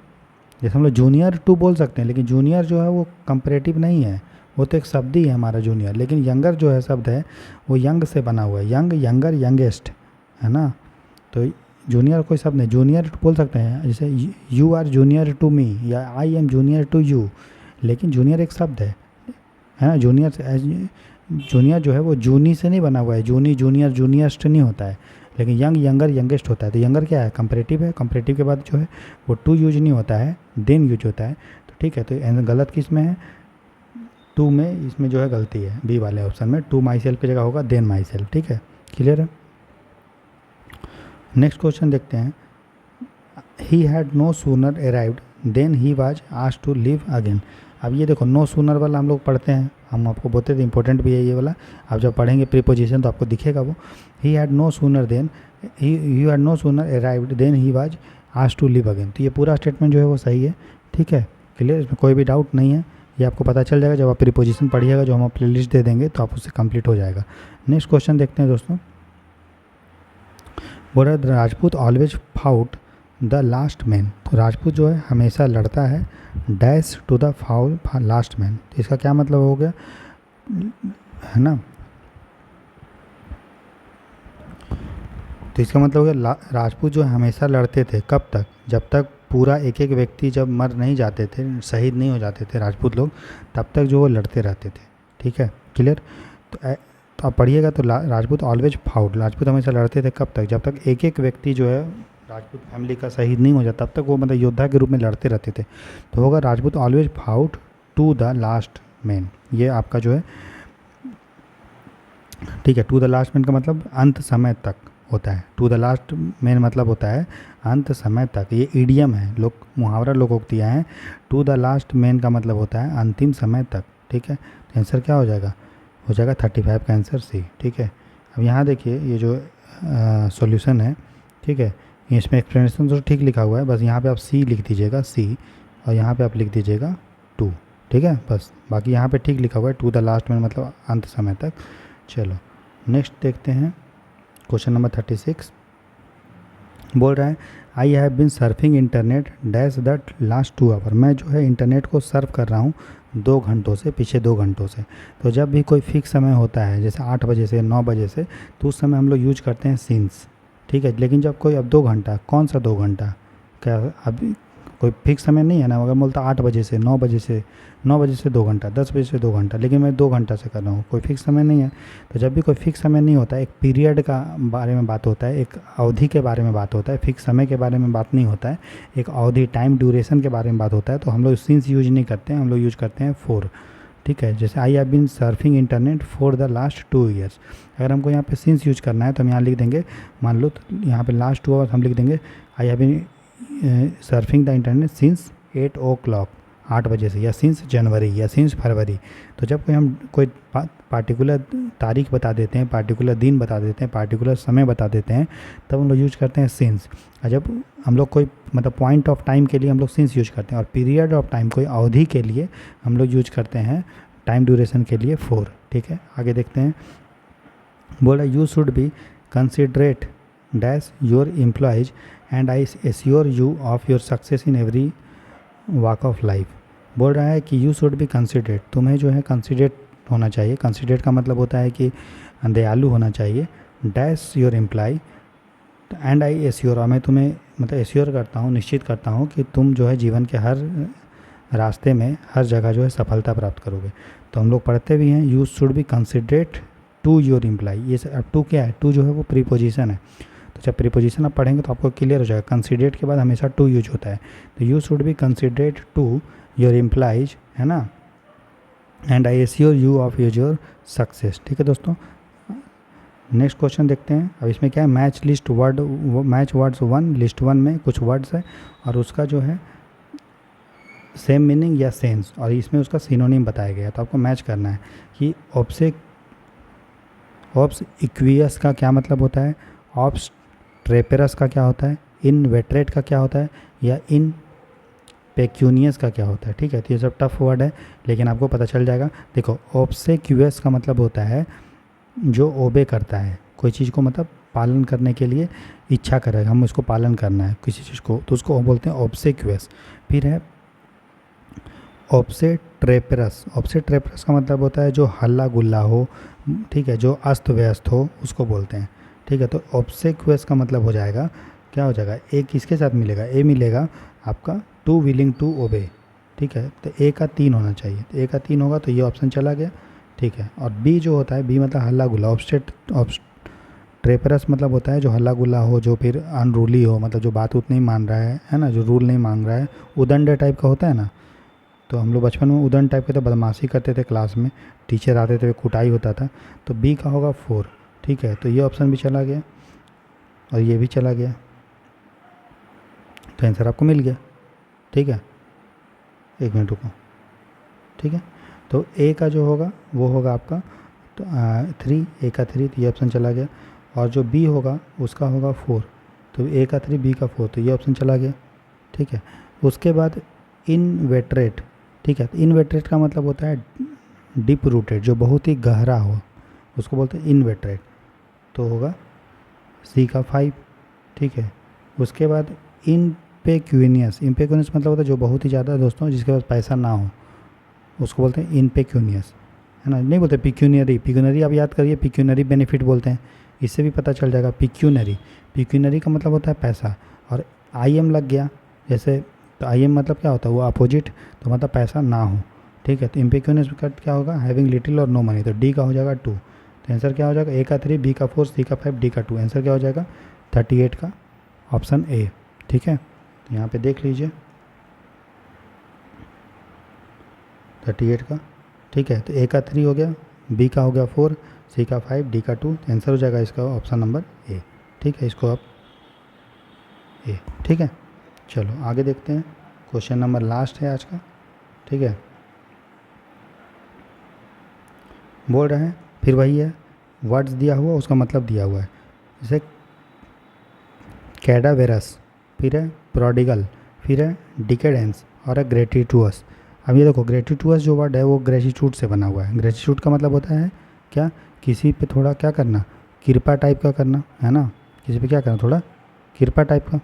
जैसे हम लोग जूनियर टू बोल सकते हैं, लेकिन जूनियर जो है वो कंपैरेटिव नहीं है, वो तो एक शब्द ही है हमारा जूनियर। लेकिन यंगर जो है शब्द है वो यंग से बना हुआ है, यंग, यंगर, यंगेस्ट, है ना। तो जूनियर कोई शब्द नहीं, जूनियर बोल सकते हैं, जैसे you are junior to me या I am junior to you, लेकिन जूनियर एक शब्द है ना। जूनियर जो है वो जूनी से नहीं बना हुआ है, जूनी, जूनियर, जूनियरस्ट नहीं होता है, लेकिन यंग, यंगर, यंगेस्ट होता है। तो यंगर क्या है, कंपैरेटिव है, कंपैरेटिव के बाद जो है वो टू यूज नहीं होता है, देन यूज होता है। तो ठीक है, तो गलत किस में है, टू में, इसमें जो है गलती है बी वाले ऑप्शन में, टू माई सेल्फ की जगह होगा देन माई सेल्फ, ठीक है, क्लियर है। नेक्स्ट क्वेश्चन देखते हैं, he had no sooner arrived then he was asked to leave again. अब ये देखो नो सूनर वाला हम लोग पढ़ते हैं, हम आपको बोलते थे इंपॉर्टेंट भी है ये वाला, आप जब पढ़ेंगे प्रीपोजिशन तो आपको दिखेगा वो। He had no sooner then, he had no sooner arrived then he was asked to leave again. तो ये पूरा स्टेटमेंट जो है वो सही है, ठीक है, क्लियर, इसमें कोई भी डाउट नहीं है, ये आपको पता चल जाएगा जब आप प्रीपोजिशन पढ़िएगा, जो हम प्ले लिस्ट दे देंगे तो आप उससे कंप्लीट हो जाएगा। नेक्स्ट क्वेश्चन देखते हैं दोस्तों, बोल रहा है Rajput always fought the last man. तो राजपूत जो है हमेशा लड़ता है dash to the foul last man. तो इसका क्या मतलब हो गया, है ना, तो इसका मतलब हो गया राजपूत जो हमेशा लड़ते थे, कब तक, जब तक पूरा एक एक व्यक्ति जब मर नहीं जाते थे, शहीद नहीं हो जाते थे राजपूत लोग, तब तक जो वो लड़ते रहते थे, ठीक है, क्लियर। तो तो आप पढ़िएगा तो राजपूत ऑलवेज फाउट, राजपूत हमेशा लड़ते थे कब तक, जब तक एक एक व्यक्ति जो है राजपूत फैमिली का शहीद नहीं हो जाता, तब तक वो मतलब योद्धा के रूप में लड़ते रहते थे। तो होगा Rajput always fought to the last man, ये आपका जो है ठीक है। टू द लास्ट मैन का मतलब अंत समय तक होता है, टू द लास्ट मैन मतलब होता है अंत समय तक, ये ईडियम है, लोग मुहावरा लोकोक्तियाँ हैं। टू द लास्ट मैन का मतलब होता है अंतिम समय तक, ठीक है। तो आंसर क्या हो जाएगा, हो जाएगा 35 का आंसर सी, ठीक है। अब यहाँ देखिए ये जो सॉल्यूशन है, ठीक है, इसमें एक्सप्लेनेशन तो ठीक लिखा हुआ है, बस यहाँ पे आप सी लिख दीजिएगा सी, और यहाँ पे आप लिख दीजिएगा 2, ठीक है, बस। बाकी यहाँ पे ठीक लिखा हुआ है टू द लास्ट मैन मतलब अंत समय तक। चलो नेक्स्ट देखते हैं क्वेश्चन नंबर 36। बोल रहा है I have been surfing internet dash that last 2 hour, मैं जो है इंटरनेट को सर्फ कर रहा हूँ 2 घंटों से, पीछे 2 घंटों से। तो जब भी कोई फिक्स समय होता है जैसे 8 बजे से 9 बजे से, तो उस समय हम लोग यूज करते हैं सिंस, ठीक है। लेकिन जब कोई अब 2 घंटा, कौन सा 2 घंटा, क्या अभी कोई फिक्स समय नहीं है ना, अगर बोलता 8 बजे से 9 बजे से, 9 बजे से 2 घंटा, 10 बजे से 2 घंटा, लेकिन मैं 2 घंटा से कर रहा हूँ, कोई फिक्स समय नहीं है। तो जब भी कोई फिक्स समय नहीं होता है, एक पीरियड का बारे में बात होता है, एक अवधि के बारे में बात होता है, फिक्स समय के बारे में बात नहीं होता है, एक अवधि टाइम ड्यूरेशन के बारे में बात होता है, तो हम लोग सिंस यूज नहीं करते हैं, हम लोग यूज करते हैं फॉर, ठीक है। जैसे I have been surfing internet for the last 2 years, अगर हमको यहाँ पे सिंस यूज करना है तो हम यहाँ लिख देंगे, मान लो तो यहाँ पे लास्ट 2 आवर्स हम लिख देंगे I have been surfing the internet since 8 o'clock, 8 बजे से, या सिंस जनवरी या सिंस फरवरी। तो जब कोई हम कोई पार्टिकुलर तारीख बता देते हैं, पार्टिकुलर दिन बता देते हैं, पार्टिकुलर समय बता देते हैं, तब हम लोग यूज करते हैं सिंस। और जब हम लोग कोई मतलब पॉइंट ऑफ टाइम के लिए हम लोग सिंस यूज करते हैं, और पीरियड ऑफ टाइम कोई अवधि के लिए हम लोग यूज करते हैं टाइम ड्यूरेशन के लिए फॉर, ठीक है। आगे देखते हैं, बोल रहा you should be considerate dash your employees and I assure you of your success in every walk of life. बोल रहा है कि यू शुड बी कंसिडरेट, तुम्हें जो है कंसिडरेट होना चाहिए। कंसिडरेट का मतलब होता है कि दयालु होना चाहिए। Dash your employ and I assure, और मैं तुम्हें मतलब एश्योर करता हूँ, निश्चित करता हूँ कि तुम जो है जीवन के हर रास्ते में हर जगह जो है सफलता प्राप्त करोगे। तो हम लोग पढ़ते भी हैं you should be considerate to your employ, ये अब टू क्या है, टू जो है वो प्रीपोजिशन है। तो जब प्रीपोजिशन आप पढ़ेंगे तो आपको क्लियर हो जाएगा, कंसिडरेट के बाद हमेशा टू यूज होता है। तो you should be considerate to your employees, है ना, and I assure you of your success, ठीक है दोस्तों। नेक्स्ट क्वेश्चन देखते हैं। अब इसमें क्या है, match list word, match words 1, list 1 में कुछ वर्ड्स है और उसका जो है सेम मीनिंग या सेंस, और इसमें उसका सिनोनिम बताया गया है। तो आपको मैच करना है कि ऑप्स इक्वियस का क्या मतलब होता है, ऑप्स ट्रेपेरस का क्या होता है, इन वेटरेट का क्या होता है, या इन पेक्यूनियस का क्या होता है, ठीक है। तो ये सब टफ वर्ड है लेकिन आपको पता चल जाएगा। देखो ऑब्सेक्यूअस का मतलब होता है जो ओबे करता है, कोई चीज़ को मतलब पालन करने के लिए इच्छा करेगा, हम उसको पालन करना है किसी चीज़ को, तो उसको बोलते हैं ऑब्सेक्यूअस। फिर है ऑब्सेट्रेपरस, ऑब्सेट्रेपरस का मतलब होता है जो हल्ला गुल्ला हो, ठीक है, जो अस्त व्यस्त हो, उसको बोलते हैं, ठीक है। तो ऑब्सेक्यूअस का मतलब हो जाएगा, क्या हो जाएगा, ए किसके साथ मिलेगा, ए मिलेगा आपका टू विलिंग टू ओबे, ठीक है। तो ए का 3 होना चाहिए, तो ए का 3 होगा तो ये ऑप्शन चला गया, ठीक है। और बी जो होता है, बी मतलब हल्ला गुल्ला, ऑब्सेट्रेपरस मतलब होता है जो हल्ला गुल्ला हो, जो फिर अनरूली हो, मतलब जो बात उत नहीं मान रहा है ना, जो रूल नहीं मान रहा है, उदंड टाइप का होता है ना। तो हम लोग बचपन में उदंड टाइप के तो बदमाशी करते थे क्लास में, टीचर आते थे कुटाई होता था। तो बी का होगा 4, ठीक है। तो ये ऑप्शन भी चला गया और ये भी चला गया, तो आंसर आपको मिल गया, ठीक है। 1 मिनट रुको, ठीक है। तो ए का जो होगा वो होगा आपका तो 3, ए का 3, तो ये ऑप्शन चला गया। और जो बी होगा उसका होगा 4, तो ए का 3, बी का 4, तो ये ऑप्शन चला गया, ठीक है। उसके बाद इनवेटरेट, ठीक है। तो इनवेटरेट का मतलब होता है डीप रूटेड, जो बहुत ही गहरा हो, उसको बोलते हैं इनवेटरेट, तो होगा सी का 5, ठीक है। उसके बाद इनपेक्यूनियस, इनपेक्यूनियस मतलब होता है जो बहुत ही ज़्यादा दोस्तों जिसके पास पैसा ना हो, उसको बोलते हैं इनपेक्यूनियस, है ना। नहीं बोलते पिक्यूनरी, पिक्यूनरी आप याद करिए, पिक्यूनरी बेनिफिट बोलते हैं, इससे भी पता चल जाएगा। पिक्यूनरी, पिक्यूनरी का मतलब होता है पैसा, और आई एम लग गया जैसे, तो आई एम मतलब क्या होता है, वो अपोजिट, तो मतलब पैसा ना हो, ठीक है। तो इम्पेक्यूनियस का क्या होगा, हैविंग लिटिल और नो मनी, तो डी का हो जाएगा 2, तो आंसर क्या हो जाएगा, ए का 3, बी का 4, सी का 5, डी का 2। आंसर क्या हो जाएगा 38 का ऑप्शन ए। ठीक है, तो यहाँ पे देख लीजिए 38 का। ठीक है, तो ए का 3 हो गया, बी का हो गया 4, सी का 5, डी का 2। आंसर हो जाएगा इसका ऑप्शन नंबर ए। ठीक है, इसको आप ए। ठीक है, चलो आगे देखते हैं। क्वेश्चन नंबर लास्ट है आज का। ठीक है, बोल रहे हैं फिर वही है, वर्ड्स दिया हुआ उसका मतलब दिया हुआ है। जैसे कैडावेरस, फिर है प्रोडिगल, फिर है डिकेडेंस और है ग्रेटिटुअस। अब ये देखो ग्रेटिटुअस जो वर्ड है वो ग्रेटिट्यूड से बना हुआ है। ग्रेटिट्यूड का मतलब होता है क्या, किसी पे थोड़ा क्या करना, कृपा टाइप का करना, है ना, किसी पे क्या करना, थोड़ा कृपा टाइप का।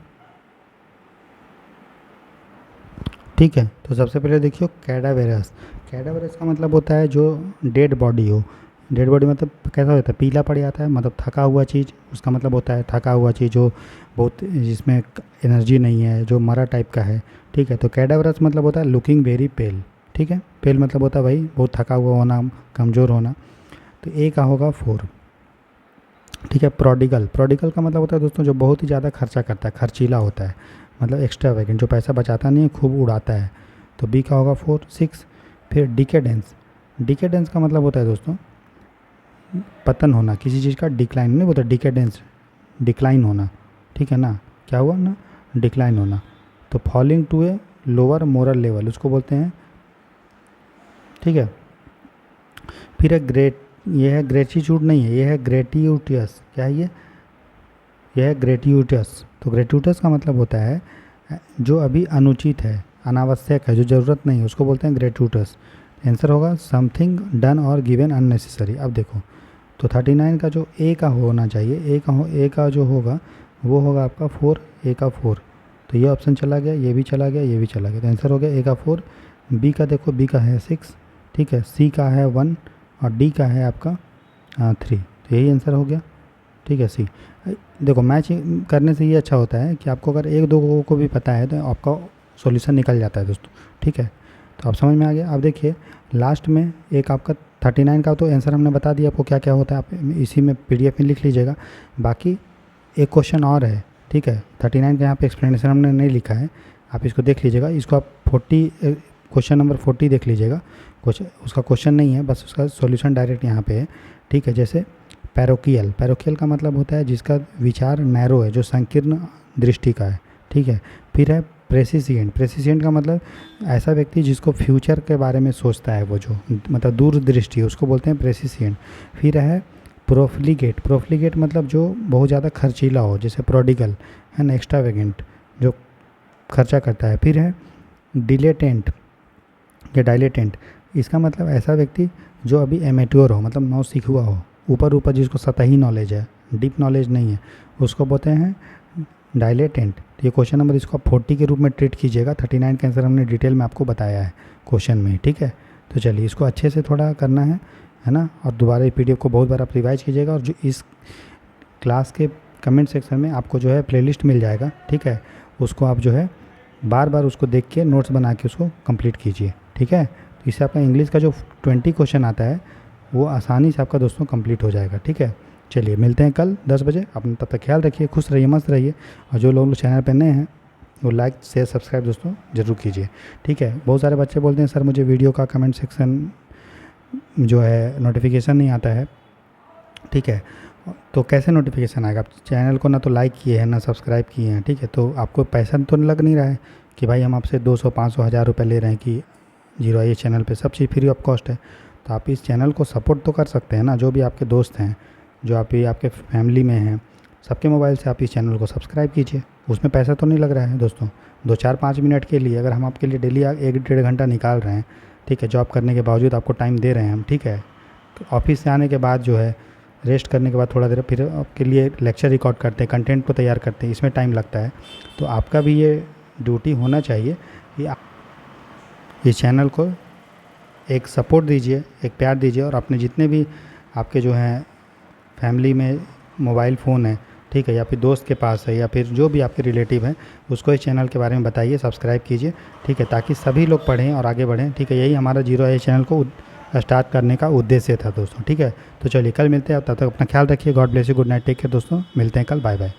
ठीक है, तो सबसे पहले देखियो कैडावेरस। कैडावेरस का मतलब होता है जो डेड बॉडी हो। डेड बॉडी मतलब कैसा होता है, पीला पड़ जाता है, मतलब थका हुआ चीज़, उसका मतलब होता है थका हुआ चीज़ जो बहुत, जिसमें एनर्जी नहीं है, जो मरा टाइप का है। ठीक है, तो कैडावेरस मतलब होता है लुकिंग वेरी पेल। ठीक है, पेल मतलब होता है भाई बहुत थका हुआ होना, कमज़ोर होना। तो ए का होगा 4। ठीक है, प्रोडिगल, प्रोडिगल का मतलब होता है दोस्तों जो बहुत ही ज़्यादा खर्चा करता है, खर्चीला होता है, मतलब एक्स्ट्रा वैकेंट, जो पैसा बचाता नहीं है, खूब उड़ाता है। तो बी का होगा 4, 6। फिर डिकेडेंस, डिकेडेंस का मतलब होता है दोस्तों पतन होना, किसी चीज़ का डिक्लाइन नहीं बोलता, डिकेडेंस डिक्लाइन होना। ठीक है ना, क्या हुआ ना, डिक्लाइन होना। तो falling to a lower moral level उसको बोलते हैं। ठीक है, फिर है ग्रेट, ये है ग्रेटिट्यूड नहीं है, ये है ग्रेटिट्यूटियस। क्या है ये है ग्रेटिट्यूटियस। तो ग्रेटिट्यूटियस का मतलब होता है जो अभी अनुचित है, अनावश्यक है, जो ज़रूरत नहीं है, उसको बोलते हैं ग्रेटिट्यूटियस। आंसर होगा समथिंग डन और गिवन अननेसेसरी। अब देखो तो 39 का जो ए का होना चाहिए, ए का जो होगा वो होगा आपका 4, ए का 4। तो ये ऑप्शन चला गया, ये भी चला गया, ये भी चला गया। तो आंसर हो गया ए का 4। बी का देखो, बी का है 6। ठीक है, सी का है 1 और डी का है आपका 3। तो यही आंसर हो गया। ठीक है, सी। देखो मैच करने से ये अच्छा होता है कि आपको अगर एक दो को भी पता है तो आपका सॉल्यूशन निकल जाता है दोस्तों। ठीक है, तो आप समझ में आ गया। अब देखिए लास्ट में एक आपका 39 का तो आंसर हमने बता दिया आपको क्या क्या होता है, आप इसी में PDF में लिख लीजिएगा। बाकी एक क्वेश्चन और है। ठीक है, 39 का यहाँ पे एक्सप्लेनेशन हमने नहीं लिखा है, आप इसको देख लीजिएगा। इसको आप 40 क्वेश्चन नंबर 40 देख लीजिएगा। कुछ उसका क्वेश्चन नहीं है, बस उसका सॉल्यूशन डायरेक्ट यहाँ पे है। ठीक है, जैसे पैरोकियल, पैरोकियल का मतलब होता है जिसका विचार नैरो है, जो संकीर्ण दृष्टि का है। ठीक है, फिर है प्रेसिसिएंट, प्रेसिसिएंट का मतलब ऐसा व्यक्ति जिसको फ्यूचर के बारे में सोचता है, वो जो मतलब दूरदृष्टि, उसको बोलते हैं प्रेसिसिएंट। फिर है प्रोफ्लिगेट, प्रोफ्लिगेट मतलब जो बहुत ज़्यादा खर्चीला हो, जैसे प्रोडिगल है ना, एक्स्ट्रावेगेंट जो खर्चा करता है। फिर है डिलेटेंट या डायलेटेंट, इसका मतलब ऐसा व्यक्ति जो अभी एमेट्योर हो, मतलब नौ सीखुआ हो, ऊपर ऊपर जिसको सतही नॉलेज है, डीप नॉलेज नहीं है, उसको बोलते हैं डायलेटेंट। तो ये क्वेश्चन नंबर इसको आप 40 के रूप में ट्रीट कीजिएगा। 39 का आंसर हमने डिटेल में आपको बताया है क्वेश्चन में। ठीक है, तो चलिए इसको अच्छे से थोड़ा करना है ना, और दोबारा PDF को बहुत बार आप रिवाइज कीजिएगा। और जो इस क्लास के कमेंट सेक्शन में आपको जो है प्लेलिस्ट मिल जाएगा। ठीक है, उसको आप जो है बार बार उसको देख के नोट्स बना के उसको कंप्लीट कीजिए। ठीक है, तो इससे आपका इंग्लिश का जो 20 क्वेश्चन आता है वो आसानी से आपका दोस्तों कंप्लीट हो जाएगा। ठीक है, चलिए मिलते हैं कल 10 बजे। अपना तब तक ख्याल रखिए, खुश रहिए, मस्त रहिए। और जो लोग चैनल पर नए हैं वो लाइक शेयर सब्सक्राइब दोस्तों ज़रूर कीजिए। ठीक है, बहुत सारे बच्चे बोलते हैं सर मुझे वीडियो का कमेंट सेक्शन जो है नोटिफिकेशन नहीं आता है। ठीक है, तो कैसे नोटिफिकेशन आएगा, आप चैनल को ना तो लाइक किए हैं ना सब्सक्राइब किए हैं। ठीक है, तो आपको पैसा तो लग नहीं रहा है कि भाई हम आपसे 200 500 1000 रुपये ले रहे हैं कि जीरो आई चैनल पे सब चीज़ फ्री ऑफ कॉस्ट है। तो आप इस चैनल को सपोर्ट तो कर सकते हैं ना, जो भी आपके दोस्त हैं, जो आपके फैमिली में हैं, सबके मोबाइल से आप इस चैनल को सब्सक्राइब कीजिए। उसमें पैसा तो नहीं लग रहा है दोस्तों, 2 4 5 मिनट के लिए अगर हम आपके लिए डेली 1 1.5 घंटा निकाल रहे हैं। ठीक है, जॉब करने के बावजूद आपको टाइम दे रहे हैं हम। ठीक है, ऑफिस से आने के बाद जो है रेस्ट करने के बाद थोड़ा देर फिर आपके लिए लेक्चर रिकॉर्ड करते हैं, कंटेंट को तैयार करते हैं, इसमें टाइम लगता है। तो आपका भी ये ड्यूटी होना चाहिए कि आप इस चैनल को एक सपोर्ट दीजिए, एक प्यार दीजिए। और अपने जितने भी आपके जो हैं फैमिली में मोबाइल फ़ोन है, ठीक है, या फिर दोस्त के पास है, या फिर जो भी आपके रिलेटिव हैं, उसको इस चैनल के बारे में बताइए, सब्सक्राइब कीजिए। ठीक है, ताकि सभी लोग पढ़ें और आगे बढ़ें। ठीक है, यही हमारा जीरो आई चैनल को स्टार्ट करने का उद्देश्य था दोस्तों। ठीक है, तो चलिए कल मिलते हैं, तब तक अपना ख्याल रखिए। God bless you, good night, take care दोस्तों, मिलते हैं कल, बाय बाय।